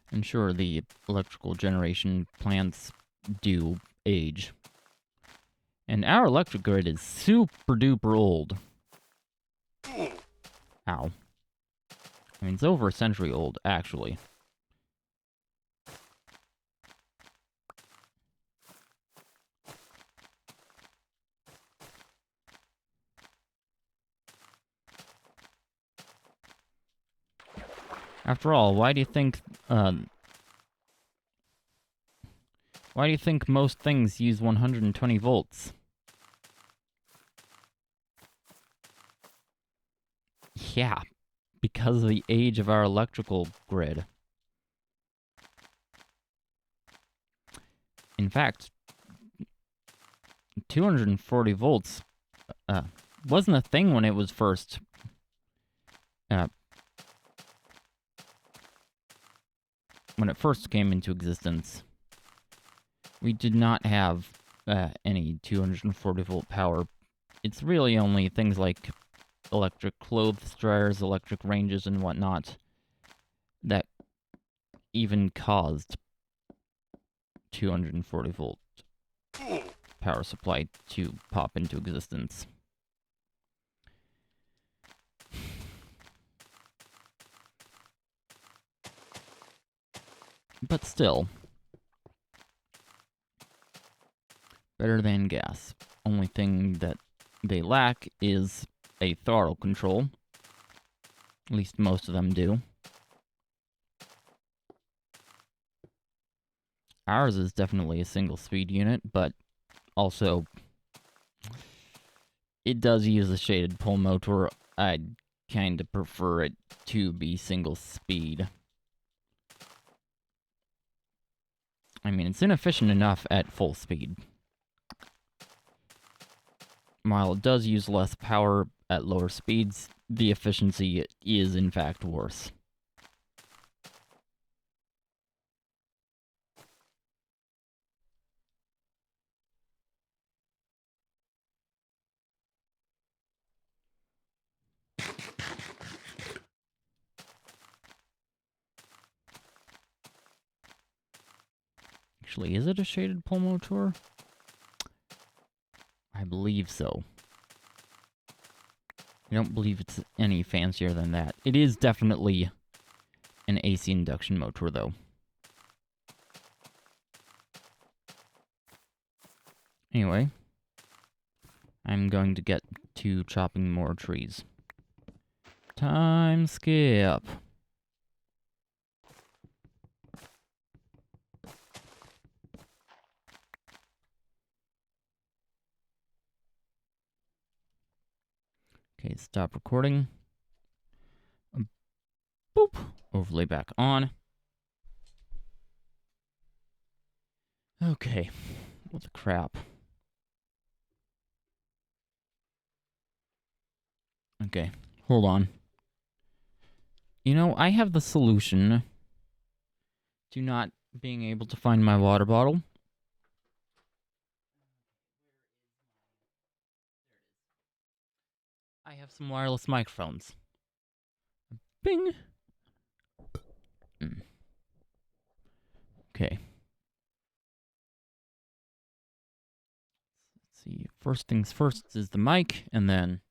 And sure, the electrical generation plants do age. And our electric grid is super duper old. Ow. I mean, it's over a century old, actually. After all, why do you think most things use 120 volts? Yeah, because of the age of our electrical grid. In fact, 240 volts wasn't a thing when it was first came into existence. We did not have any 240 volt power. It's really only things like electric clothes dryers, electric ranges, and whatnot that even caused 240 volt power supply to pop into existence. But still, better than gas. Only thing that they lack is a throttle control. At least most of them do. Ours is definitely a single speed unit, but also it does use a shaded pull motor. I'd kind of prefer it to be single speed. I mean, it's inefficient enough at full speed. While it does use less power at lower speeds, the efficiency is in fact worse. Actually, is it a shaded pull motor? I believe so. I don't believe it's any fancier than that. It is definitely an AC induction motor, though. Anyway, I'm going to get to chopping more trees. Time skip. Okay, stop recording. Boop. Overlay back on. Okay. What the crap? Okay, hold on. You know, I have the solution to not being able to find my water bottle. I have some wireless microphones. Bing! Okay. Let's see. First things first is the mic, and then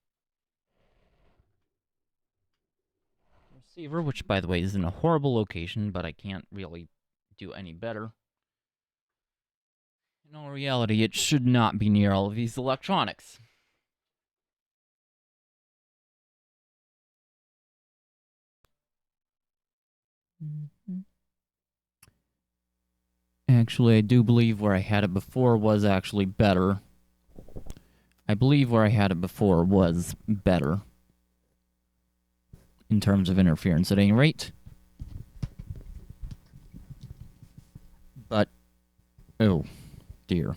receiver, which, by the way, is in a horrible location, but I can't really do any better. In all reality, it should not be near all of these electronics. Actually, I do believe where I had it before was actually better. I believe where I had it before was better in terms of interference at any rate. But, oh dear.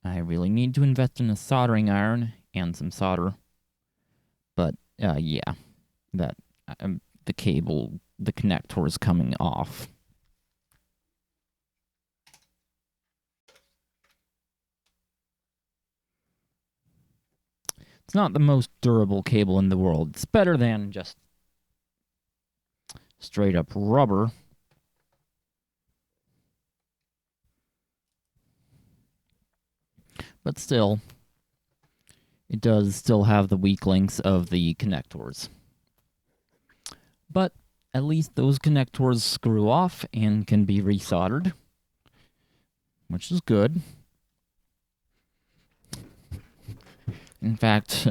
I really need to invest in a soldering iron and some solder. But, yeah, that the cable, the connector is coming off. It's not the most durable cable in the world. It's better than just straight up rubber. But still, it does still have the weak links of the connectors. But at least those connectors screw off and can be resoldered, which is good. In fact,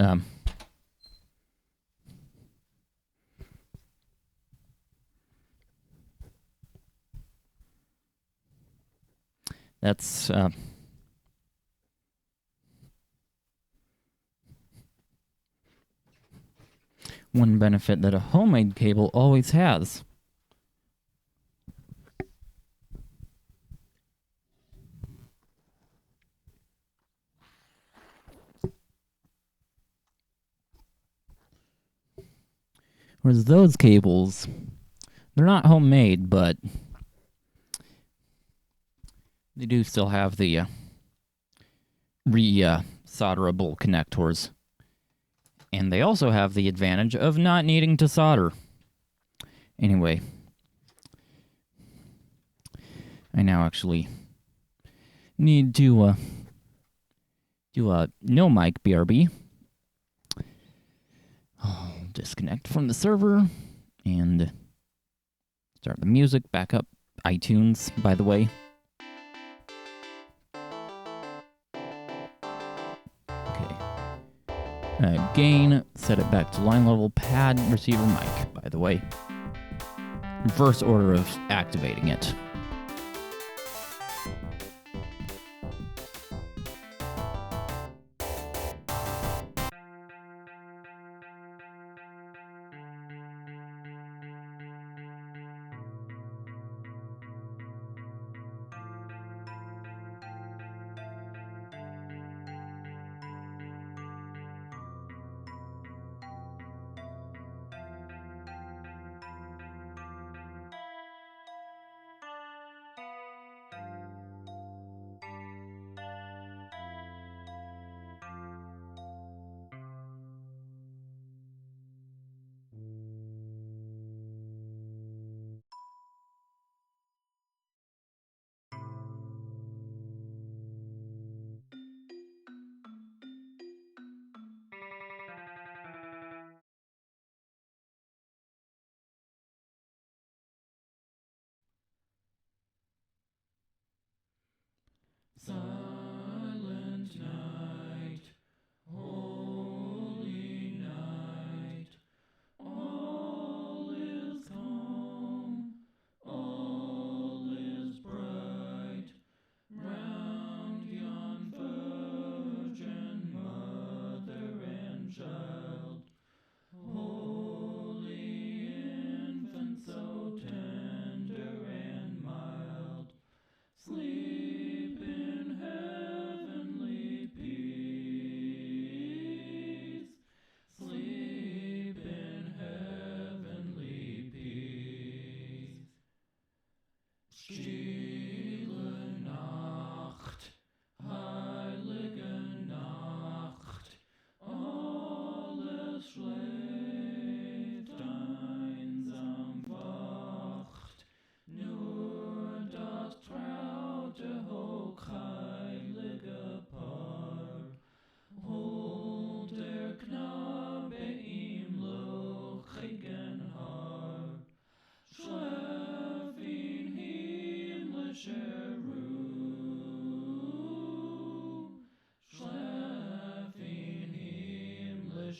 that's one benefit that a homemade cable always has. Whereas those cables, they're not homemade, but they do still have the solderable connectors. And they also have the advantage of not needing to solder. Anyway, I now actually need to do a no mic BRB. I'll disconnect from the server and start the music back up. iTunes, by the way. Gain, set it back to line level, pad, receiver, mic, by the way. Reverse order of activating it.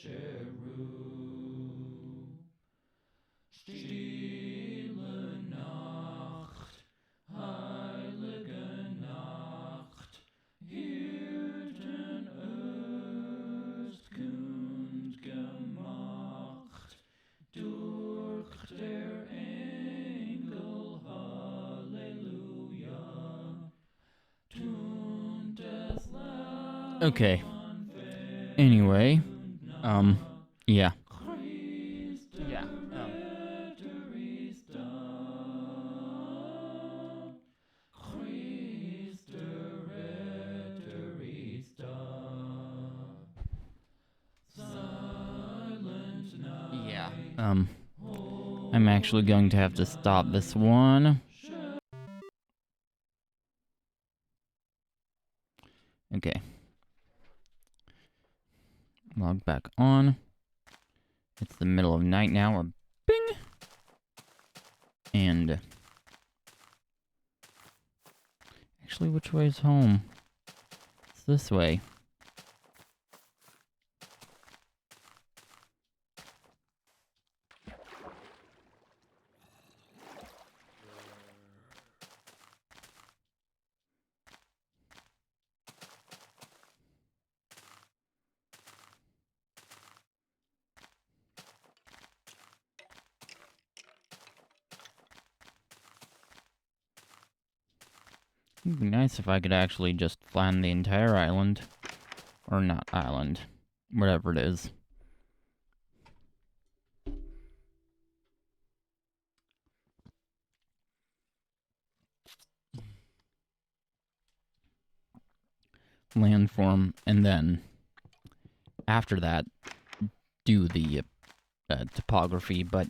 Stille Nacht, heilige Nacht, Hirten erst kund gemacht, durch der Engel Halleluja, tun des Okay. Anyway, yeah. Yeah. Yeah. I'm actually going to have to stop this one. Okay. Log back on. It's the middle of night now, or bing! And actually, which way is home? It's this way. It'd be nice if I could actually just plan the entire island. Or not island. Whatever it is. Landform, and then after that, do the topography, but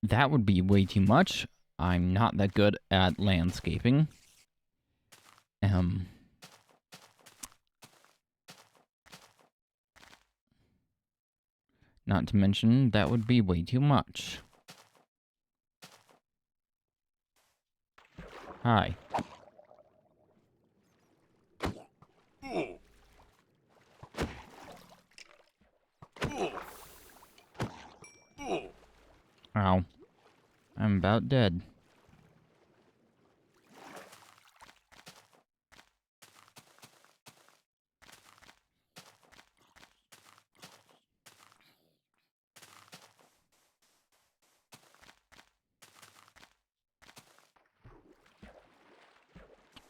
that would be way too much. I'm not that good at landscaping. Not to mention, that would be way too much. Hi. Ow. I'm about dead.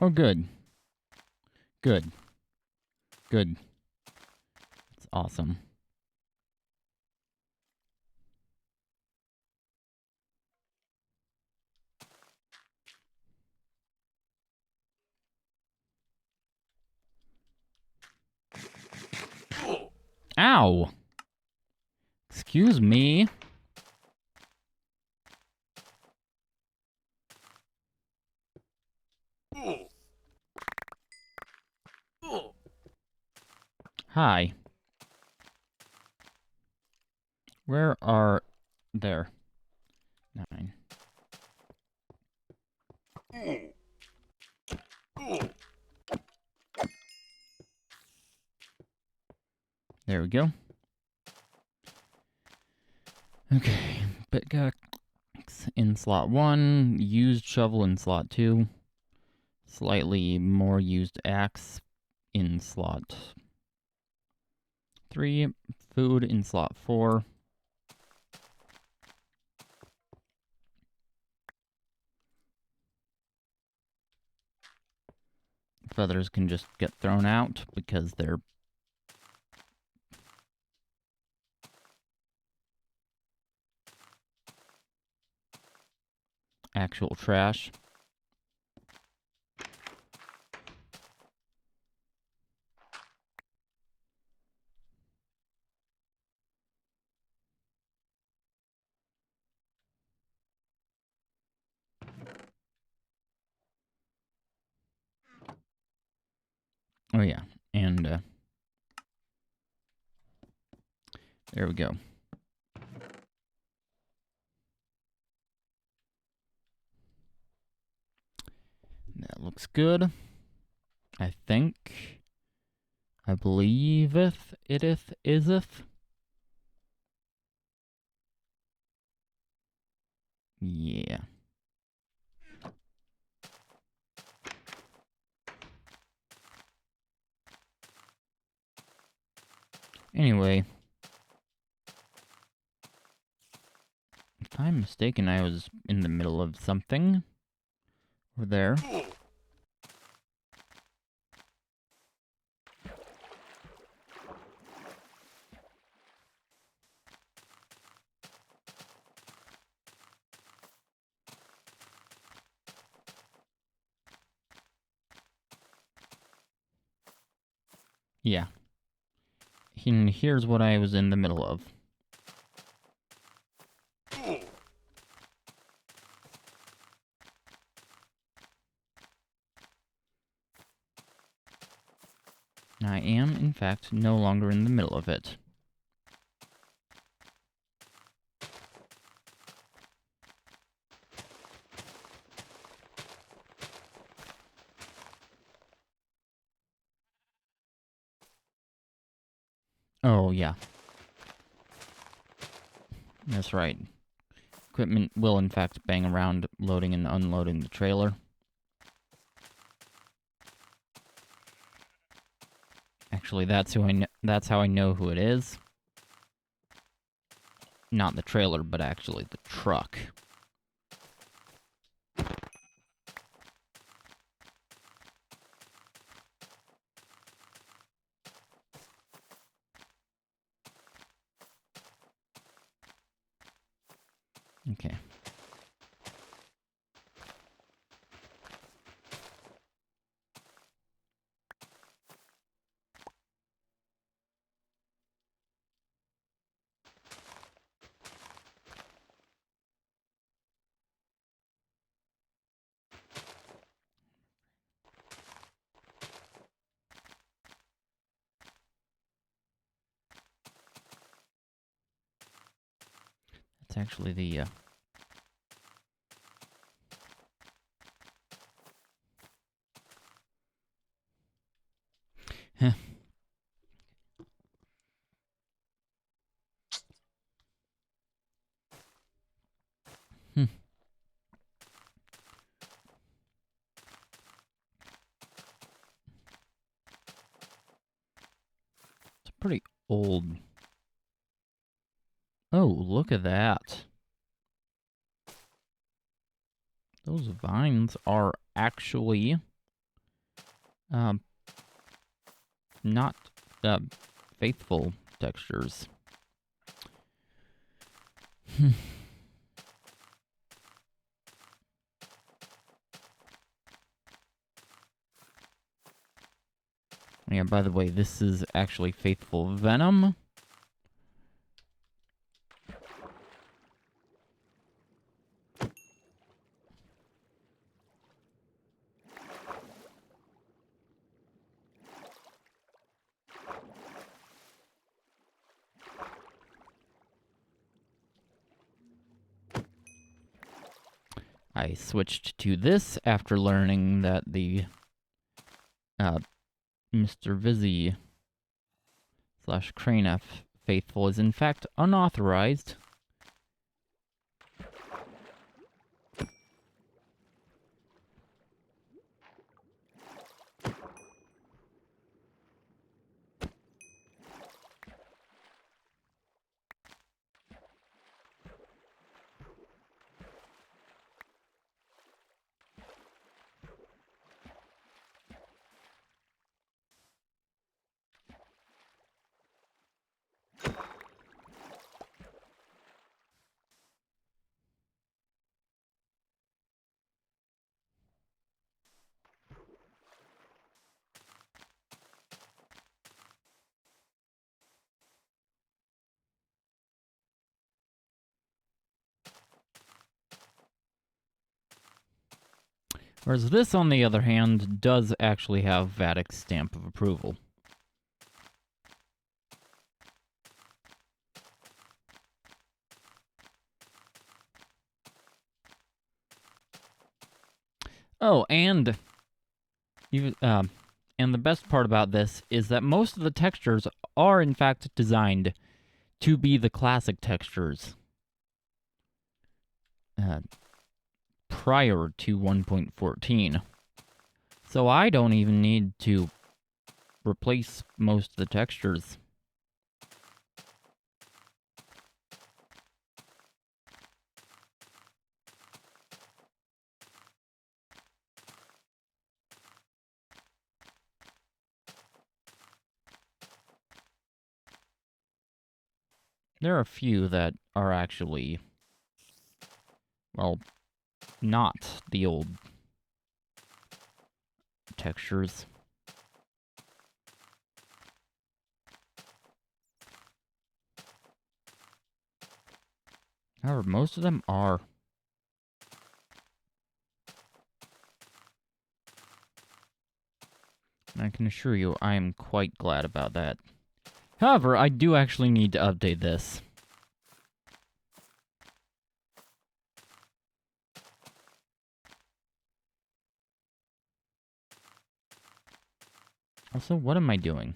Oh, good. Good. Good. It's awesome. Ow! Excuse me. Hi. Where are... There. 9. There we go. Okay. Pickaxe in slot 1. Used shovel in slot 2. Slightly more used axe in slot 3. Food in slot 4. Feathers can just get thrown out because they're actual trash. Oh yeah, and there we go. That looks good, I think. I believeth, iteth, iseth. Yeah. Anyway. If I'm mistaken, I was in the middle of something. Over there. Yeah. And here's what I was in the middle of. I am, in fact, no longer in the middle of it. Oh, yeah. That's right. Equipment will, in fact, bang around loading and unloading the trailer. Actually, that's how I know who it is. Not the trailer, but actually the truck. Okay. That's actually the, Heh. Hmm. It's pretty old. Oh, look at that. Those vines are actually not faithful textures. Yeah, by the way, this is actually faithful venom. I switched to this after learning that the Mr. Vizzy / Crane F faithful is in fact unauthorized. Whereas this, on the other hand, does actually have VATIC's stamp of approval. Oh, and And the best part about this is that most of the textures are in fact designed to be the classic textures prior to 1.14. So I don't even need to replace most of the textures. There are a few that are actually, well, not the old textures. However, most of them are. And I can assure you, I am quite glad about that. However, I do actually need to update this. Also, what am I doing?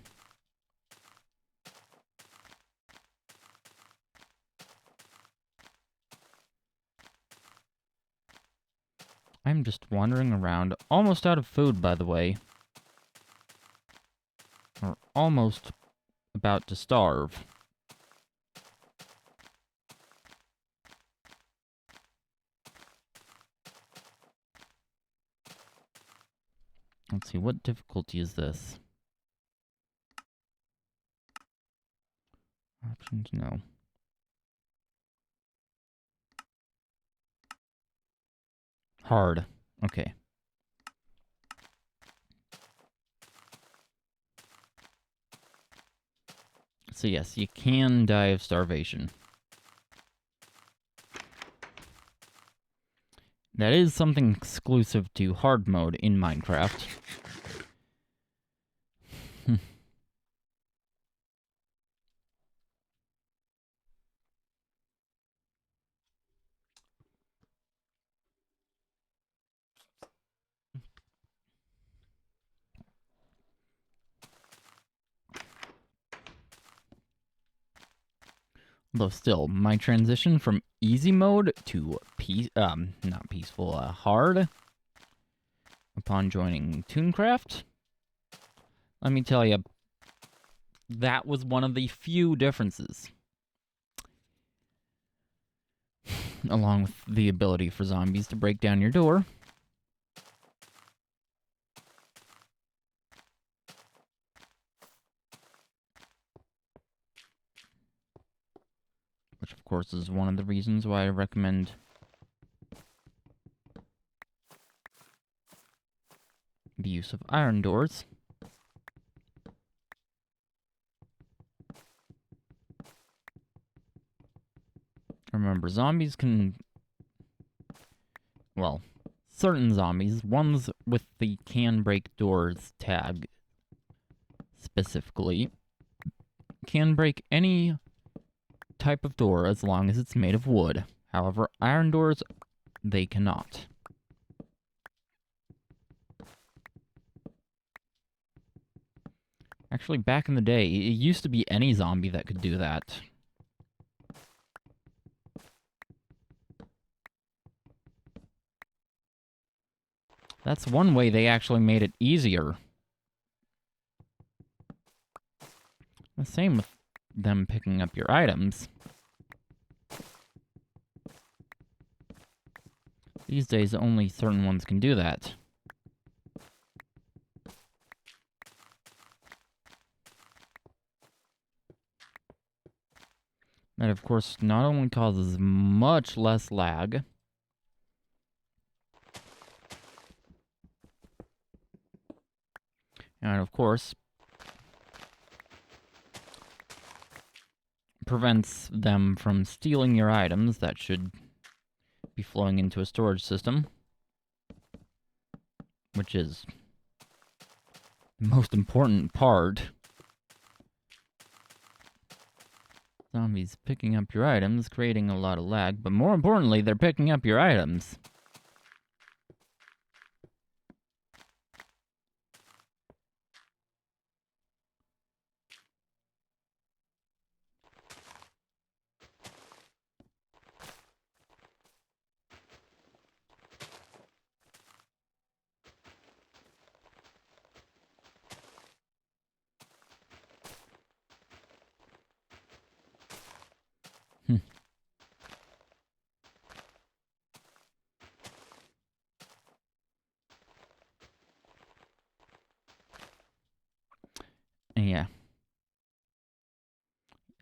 I'm just wandering around, almost out of food, by the way. Or almost about to starve. Let's see, what difficulty is this? Options, no. Hard. Okay. So yes, you can die of starvation. That is something exclusive to hard mode in Minecraft. Though still, my transition from easy mode to not peaceful, hard, upon joining Tooncraft, let me tell you, that was one of the few differences. Along with the ability for zombies to break down your door. Which, of course, is one of the reasons why I recommend the use of iron doors. Remember, zombies can... Well, certain zombies, ones with the can break doors tag specifically, can break any type of door as long as it's made of wood. However, iron doors, they cannot. Actually, back in the day, it used to be any zombie that could do that. That's one way they actually made it easier. The same with them picking up your items. These days, only certain ones can do that. That, of course, not only causes much less lag, and, of course, prevents them from stealing your items that should be flowing into a storage system, which is the most important part. Zombies picking up your items, creating a lot of lag, but more importantly, they're picking up your items.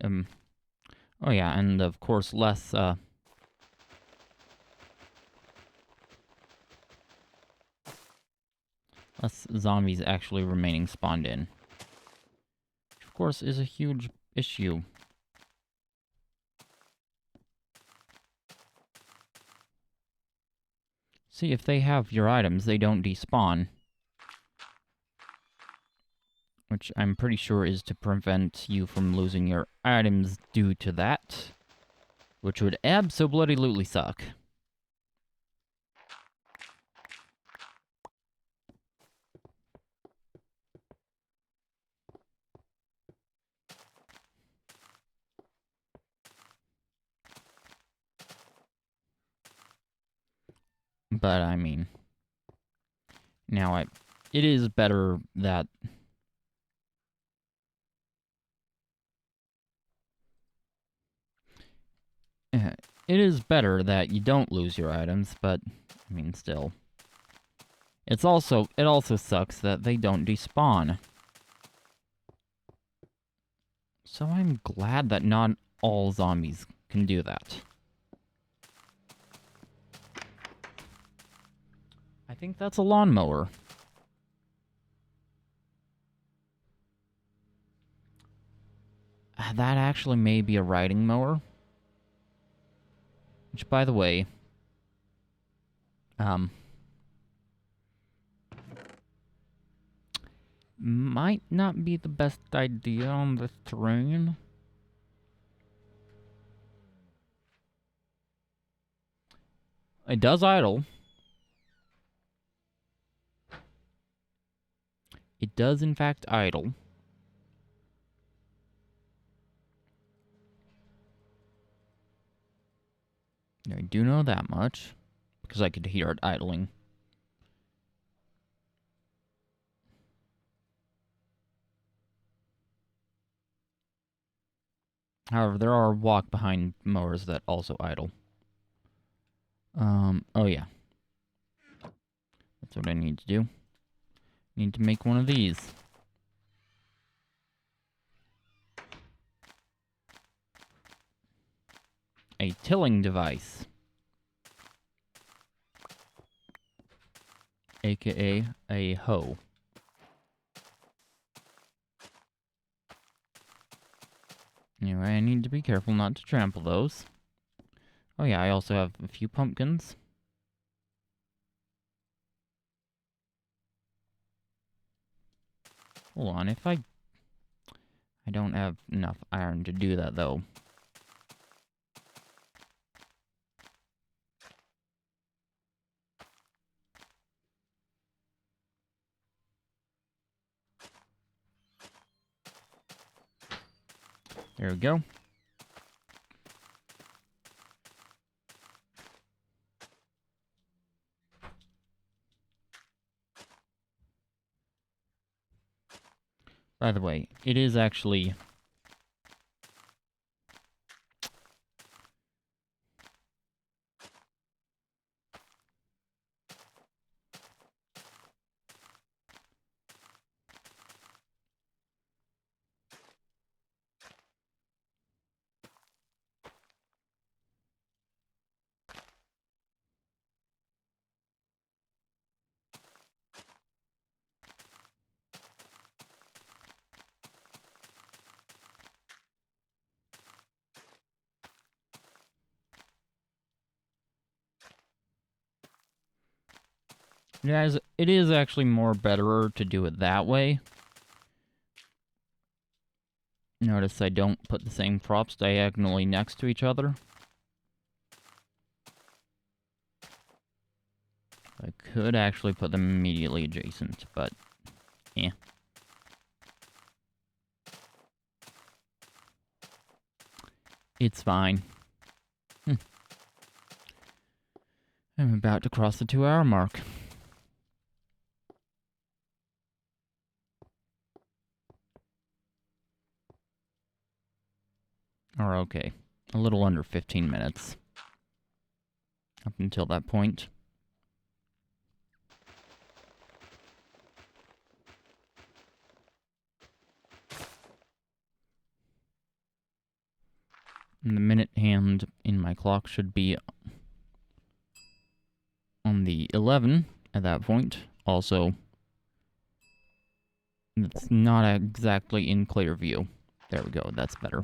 Oh yeah, and of course less zombies actually remaining spawned in. Which of course is a huge issue. See, if they have your items, they don't despawn. Which I'm pretty sure is to prevent you from losing your items due to that. Which would abso-bloody-lutely suck. But, I mean... Now, it is better that... It is better that you don't lose your items, but, I mean, still. It also sucks that they don't despawn. So I'm glad that not all zombies can do that. I think that's a lawnmower. That actually may be a riding mower. Which, by the way, might not be the best idea on this terrain. It does idle. It does, in fact, idle. I do know that much, because I could hear it idling. However, there are walk-behind mowers that also idle. Oh yeah. That's what I need to do. Need to make one of these. A tilling device. AKA a hoe. Anyway, I need to be careful not to trample those. Oh yeah, I also have a few pumpkins. Hold on, if I don't have enough iron to do that, though. There we go. By the way, it is actually... Guys, it is actually more betterer to do it that way. Notice I don't put the same props diagonally next to each other. I could actually put them immediately adjacent, but yeah. It's fine. I'm about to cross the 2-hour mark. Or okay, a little under 15 minutes. Up until that point. And the minute hand in my clock should be on the 11 at that point. Also, it's not exactly in clear view. There we go, that's better.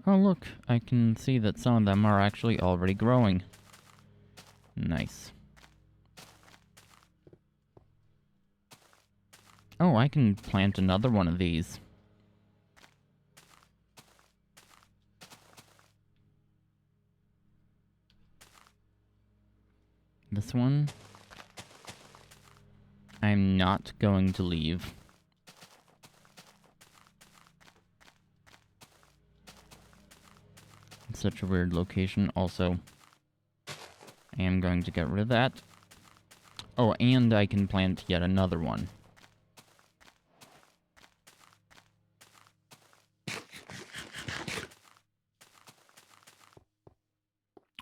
Oh look, I can see that some of them are actually already growing. Nice. Oh, I can plant another one of these. This one, I'm not going to leave. It's such a weird location. Also, I am going to get rid of that. Oh, and I can plant yet another one.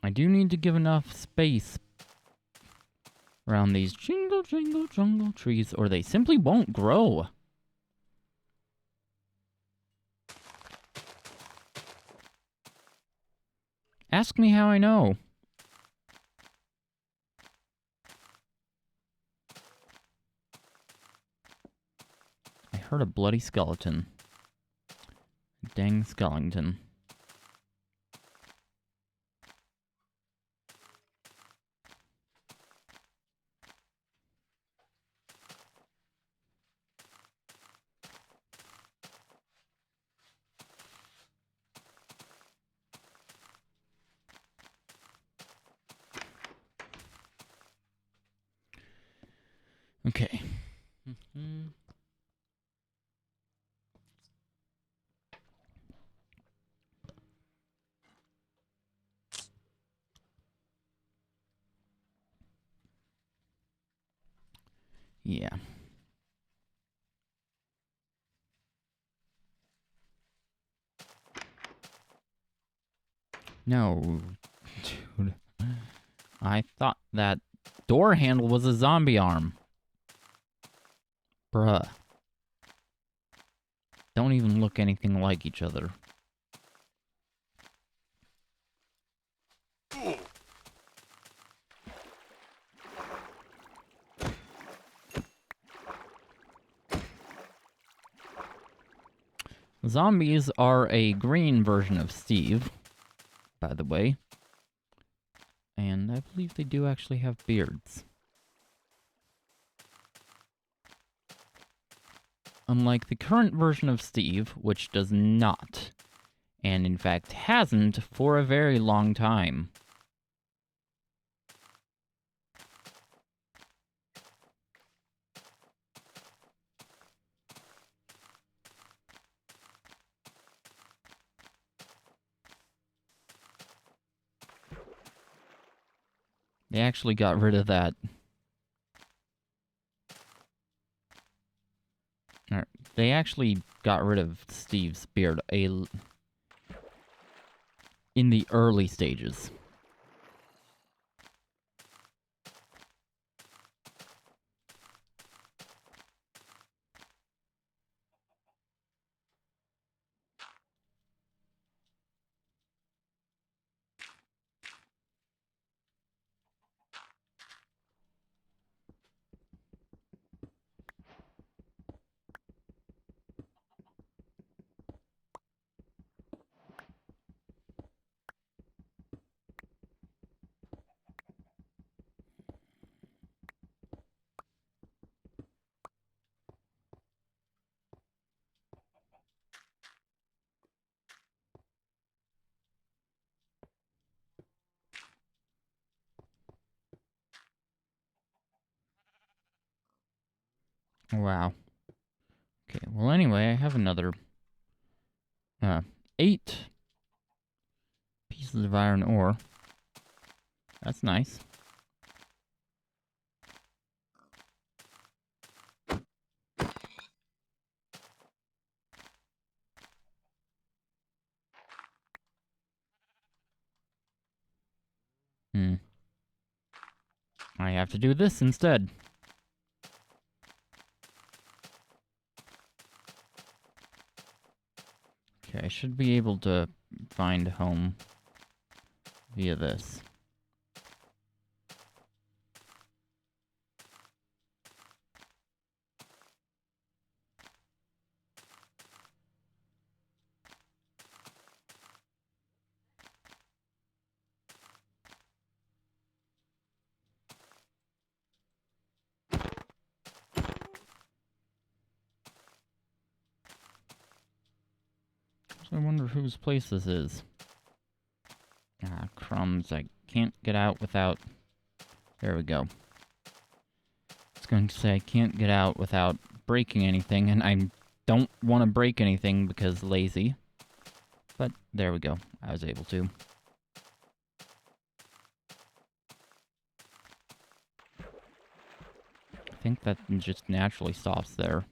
I do need to give enough space around these jingle, jingle, jungle trees, or they simply won't grow. Ask me how I know. I heard a bloody skeleton. Dang skeleton. Okay. Yeah. No, dude. I thought that door handle was a zombie arm. Bruh. Don't even look anything like each other. Zombies are a green version of Steve, by the way. And I believe they do actually have beards. Unlike the current version of Steve, which does not. And in fact hasn't for a very long time. They actually got rid of that. They actually got rid of Steve's beard in the early stages. Wow. Okay, well anyway, I have another 8 pieces of iron ore. That's nice. I have to do this instead. Okay, I should be able to find home via this. So I wonder whose place this is. Ah, crumbs. I can't get out without... There we go. I was going to say I can't get out without breaking anything, and I don't want to break anything because lazy. But there we go. I was able to. I think that just naturally stops there.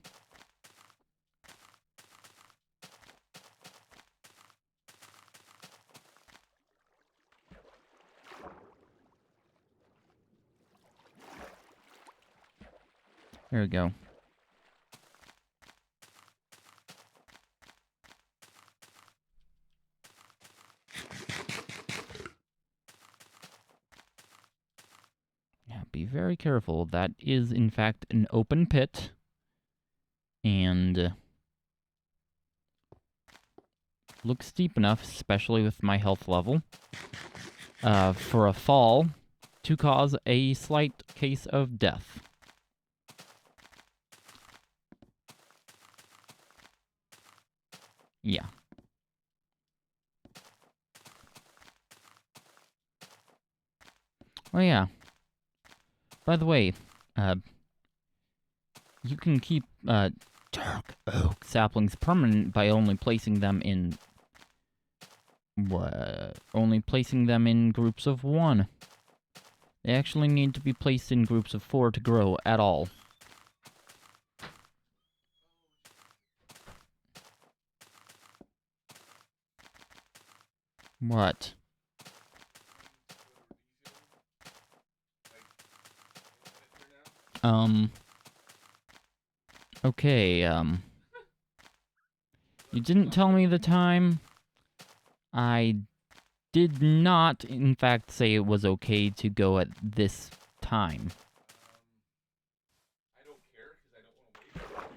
There we go. Now, be very careful. That is, in fact, an open pit. And looks steep enough, especially with my health level, for a fall to cause a slight case of death. Yeah. Oh yeah. By the way, you can keep dark oak saplings permanent by only placing them in groups of 1. They actually need to be placed in groups of 4 to grow at all. What? Okay, you didn't tell me the time. I did not, in fact, say it was okay to go at this time. I don't care because I don't want to wait.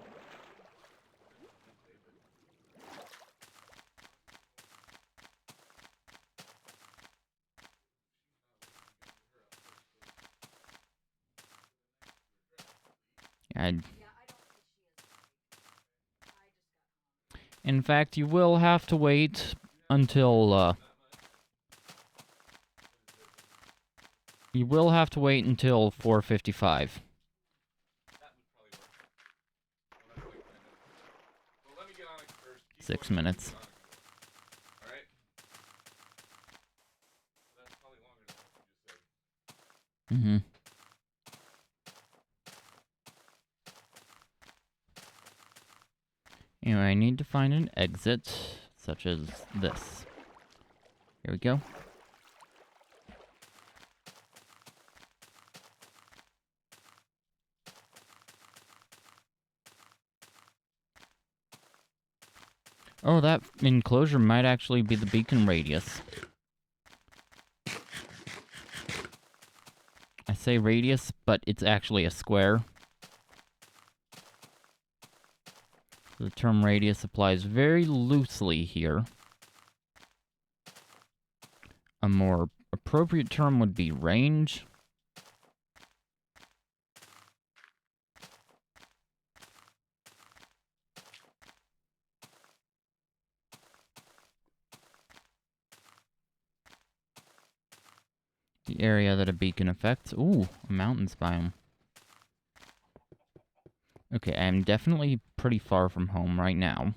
In fact, you will have to wait until, you will have to wait until 4:55. 6 minutes. Alright? That's probably longer than what you just said. Mm-hmm. Anyway, I need to find an exit, such as this. Here we go. Oh, that enclosure might actually be the beacon radius. I say radius, but it's actually a square. The term radius applies very loosely here. A more appropriate term would be range. The area that a beacon affects. Ooh, a mountains biome. Okay, I'm definitely pretty far from home right now.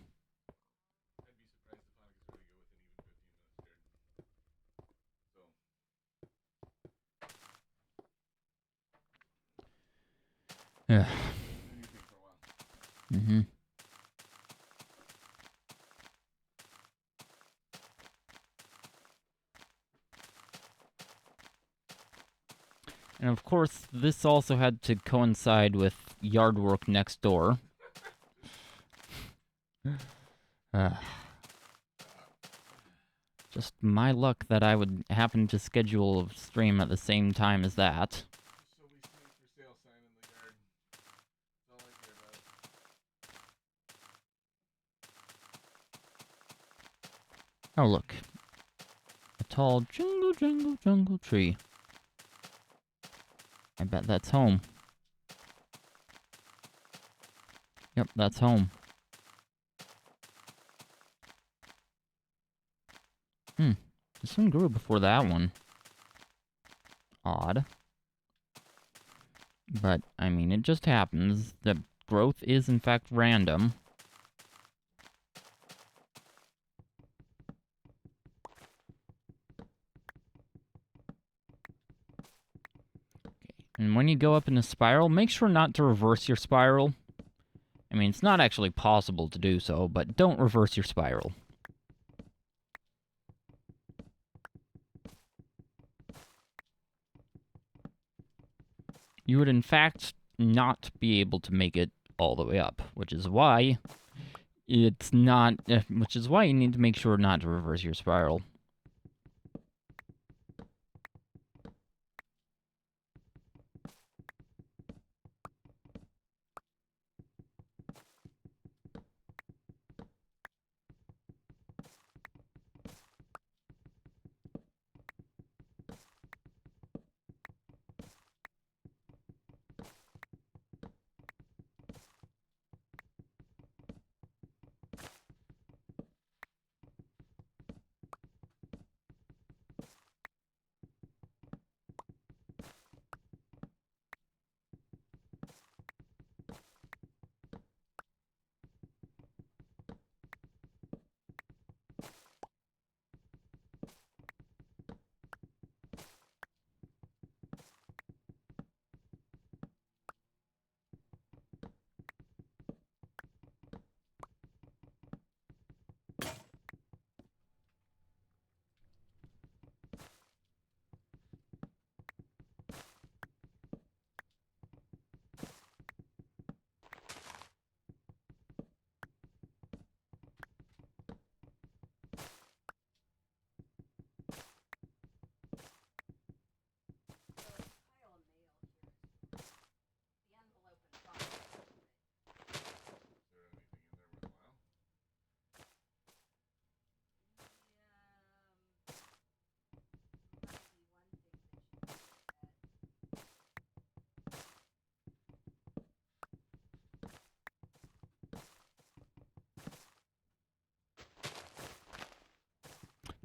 Yeah. Mm-hmm. And of course, this also had to coincide with yard work next door. Just my luck that I would happen to schedule a stream at the same time as that. So we see for sale sign in the yard. That's all I care about. Oh, look. A tall jungle, jungle, jungle tree. I bet that's home. Yep, that's home. This one grew before that one. Odd. But, I mean, it just happens. The growth is, in fact, random. And when you go up in a spiral, make sure not to reverse your spiral. I mean, it's not actually possible to do so, but don't reverse your spiral. You would, in fact, not be able to make it all the way up, which is why it's not, which is why you need to make sure not to reverse your spiral.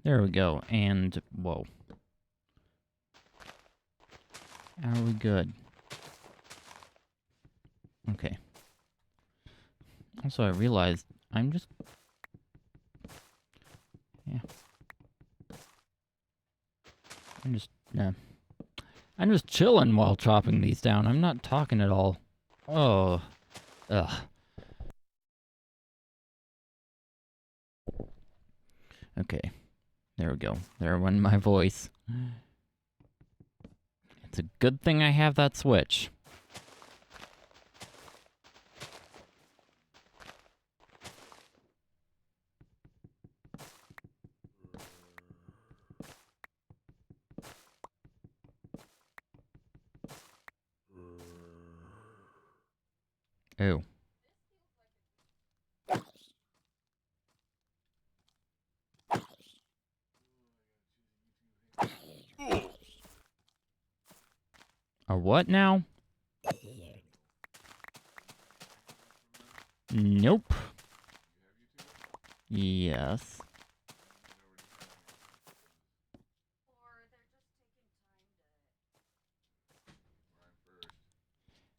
There we go, and whoa. Are we good? Okay. Also, I realized I'm just... Yeah. I'm just chilling while chopping these down. I'm not talking at all. Oh. Ugh. Okay. There we go. There went my voice. It's a good thing I have that switch. Oh. A what now? Nope. Yes.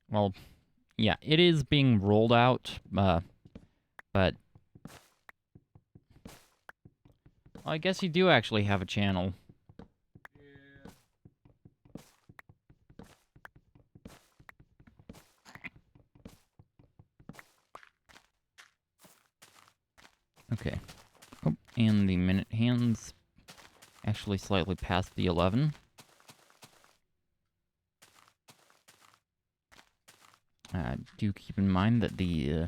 Well, yeah, it is being rolled out, but... Well, I guess you do actually have a channel. Okay. Oh, and the minute hand's actually slightly past the 11. Do keep in mind that the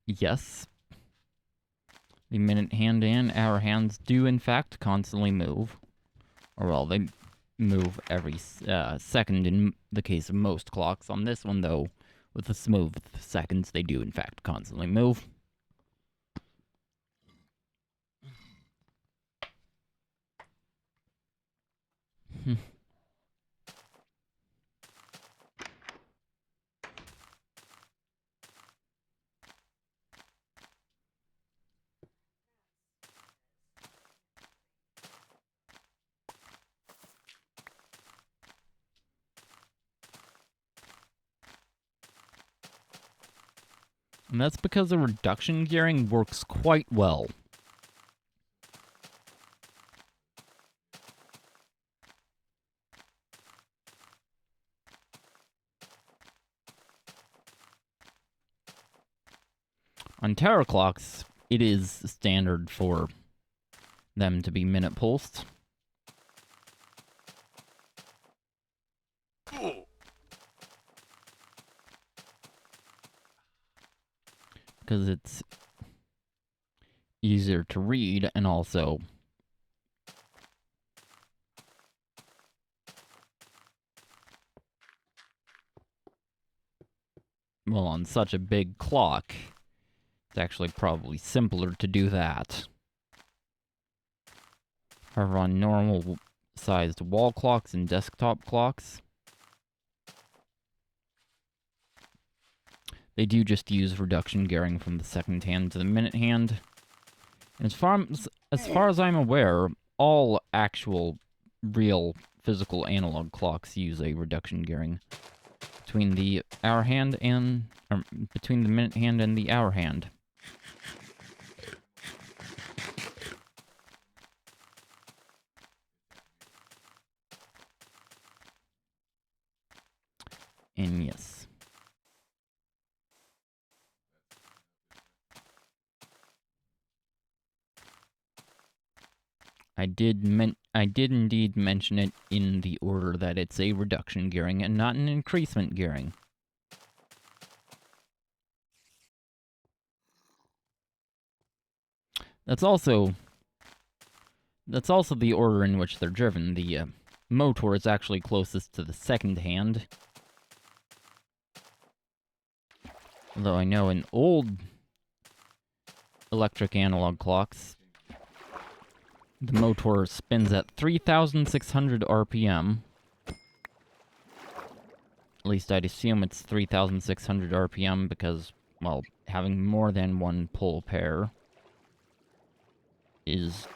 yes, the minute hand and hour hands do in fact constantly move. Or well, they move every second in the case of most clocks. On this one, though, with the smooth seconds, they do in fact constantly move. And that's because the reduction gearing works quite well. On Terra clocks, it is standard for them to be minute pulsed. Because it's easier to read, and also well, on such a big clock, it's actually probably simpler to do that. However, on normal sized wall clocks and desktop clocks, they do just use reduction gearing from the second hand to the minute hand. And as far as I'm aware, all actual, real, physical analog clocks use a reduction gearing between the hour hand and between the minute hand and the hour hand. And yes. I did indeed mention it in the order that it's a reduction gearing and not an increasement gearing. That's also the order in which they're driven. The motor is actually closest to the second hand. Although I know in old electric analog clocks, the motor spins at 3,600 RPM. At least I'd assume it's 3,600 RPM because, well, having more than one pull pair is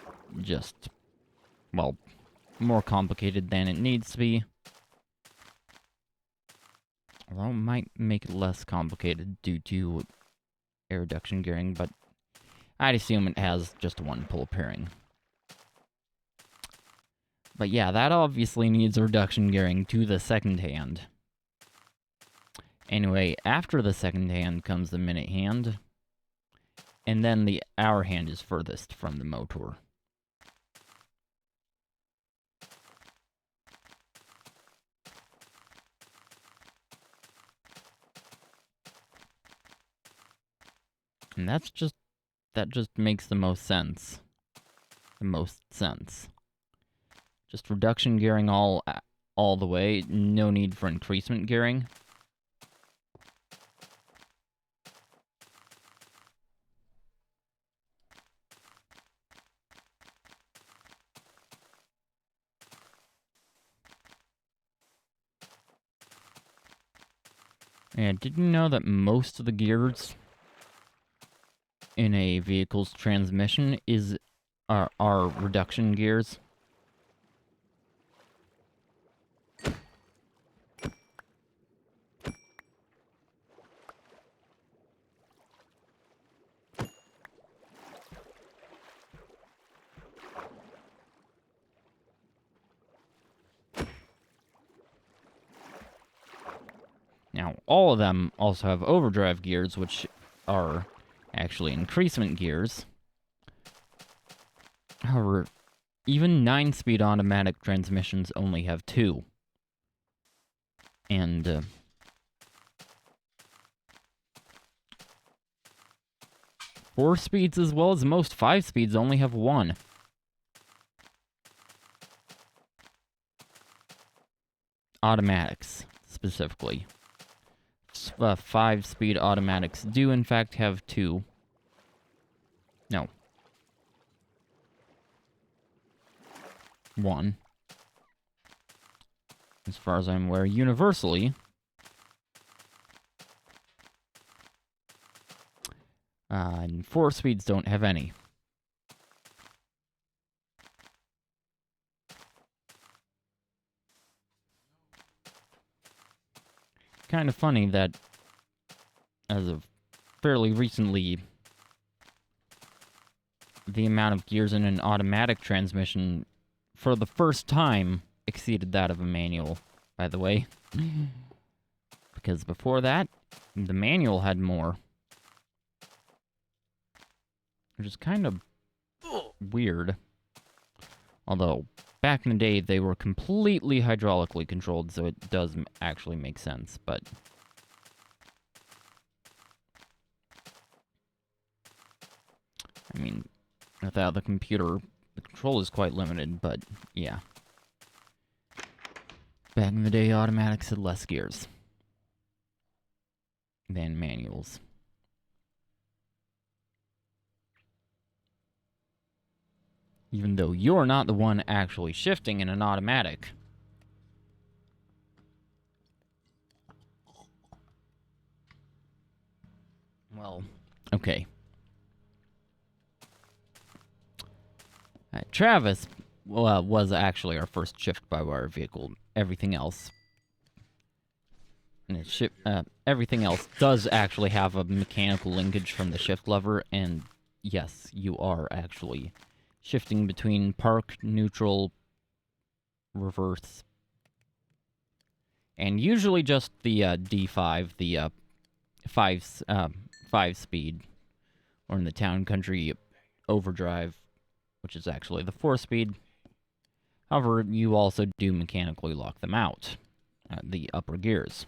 just, well, more complicated than it needs to be. Although it might make it less complicated due to air reduction gearing, but I'd assume it has just one pull pairing. But yeah, that obviously needs reduction gearing to the second hand. Anyway, after the second hand comes the minute hand, and then the hour hand is furthest from the motor. And that just makes the most sense. Just reduction gearing all the way, no need for increasement gearing. And did you know that most of the gears in a vehicle's transmission are reduction gears? Now, all of them also have overdrive gears, which are actually increasement gears. However, even 9-speed automatic transmissions only have 2. And 4 speeds as well as most 5 speeds only have 1. Automatics, specifically. 5-speed automatics do in fact have 2. No. 1. As far as I'm aware, universally. And 4 speeds don't have any. Kind of funny that, as of fairly recently, the amount of gears in an automatic transmission, for the first time, exceeded that of a manual, by the way. Because before that, the manual had more. Which is kind of weird. Although, back in the day, they were completely hydraulically controlled, so it does actually make sense, but... I mean, without the computer, the control is quite limited, but yeah. Back in the day, automatics had less gears than manuals. Even though you're not the one actually shifting in an automatic. Well, okay. Travis was actually our first shift-by-wire vehicle. Everything else... And everything else does actually have a mechanical linkage from the shift lever, and yes, you are actually shifting between park, neutral, reverse, and usually just the D5, the 5-speed, or in the town country, overdrive, which is actually the 4-speed. However, you also do mechanically lock them out, the upper gears.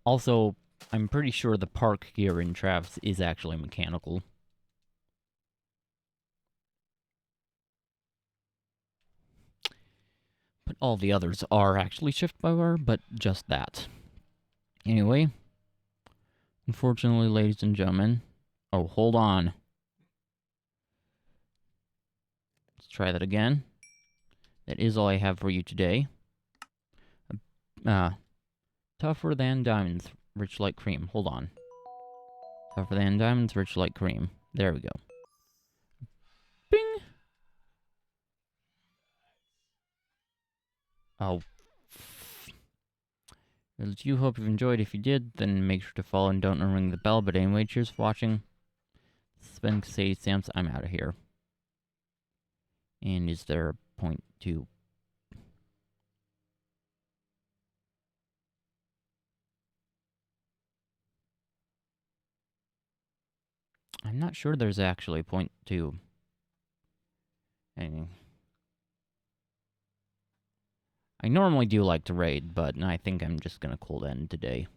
Also, I'm pretty sure the park gear in Travis is actually mechanical. But all the others are actually shift-by-wire, but just that. Anyway, unfortunately, ladies and gentlemen... Oh, hold on. Let's try that again. That is all I have for you today. Tougher than diamonds, rich like cream. Hold on. Tougher than diamonds, rich like cream. There we go. Bing! Oh. I do hope you've enjoyed. If you did, then make sure to follow and don't ring the bell. But anyway, cheers for watching. This has been Samson. I'm out of here. And is there a point to... I'm not sure there's actually a point to... Anyway. I normally do like to raid, but I think I'm just gonna cold end today.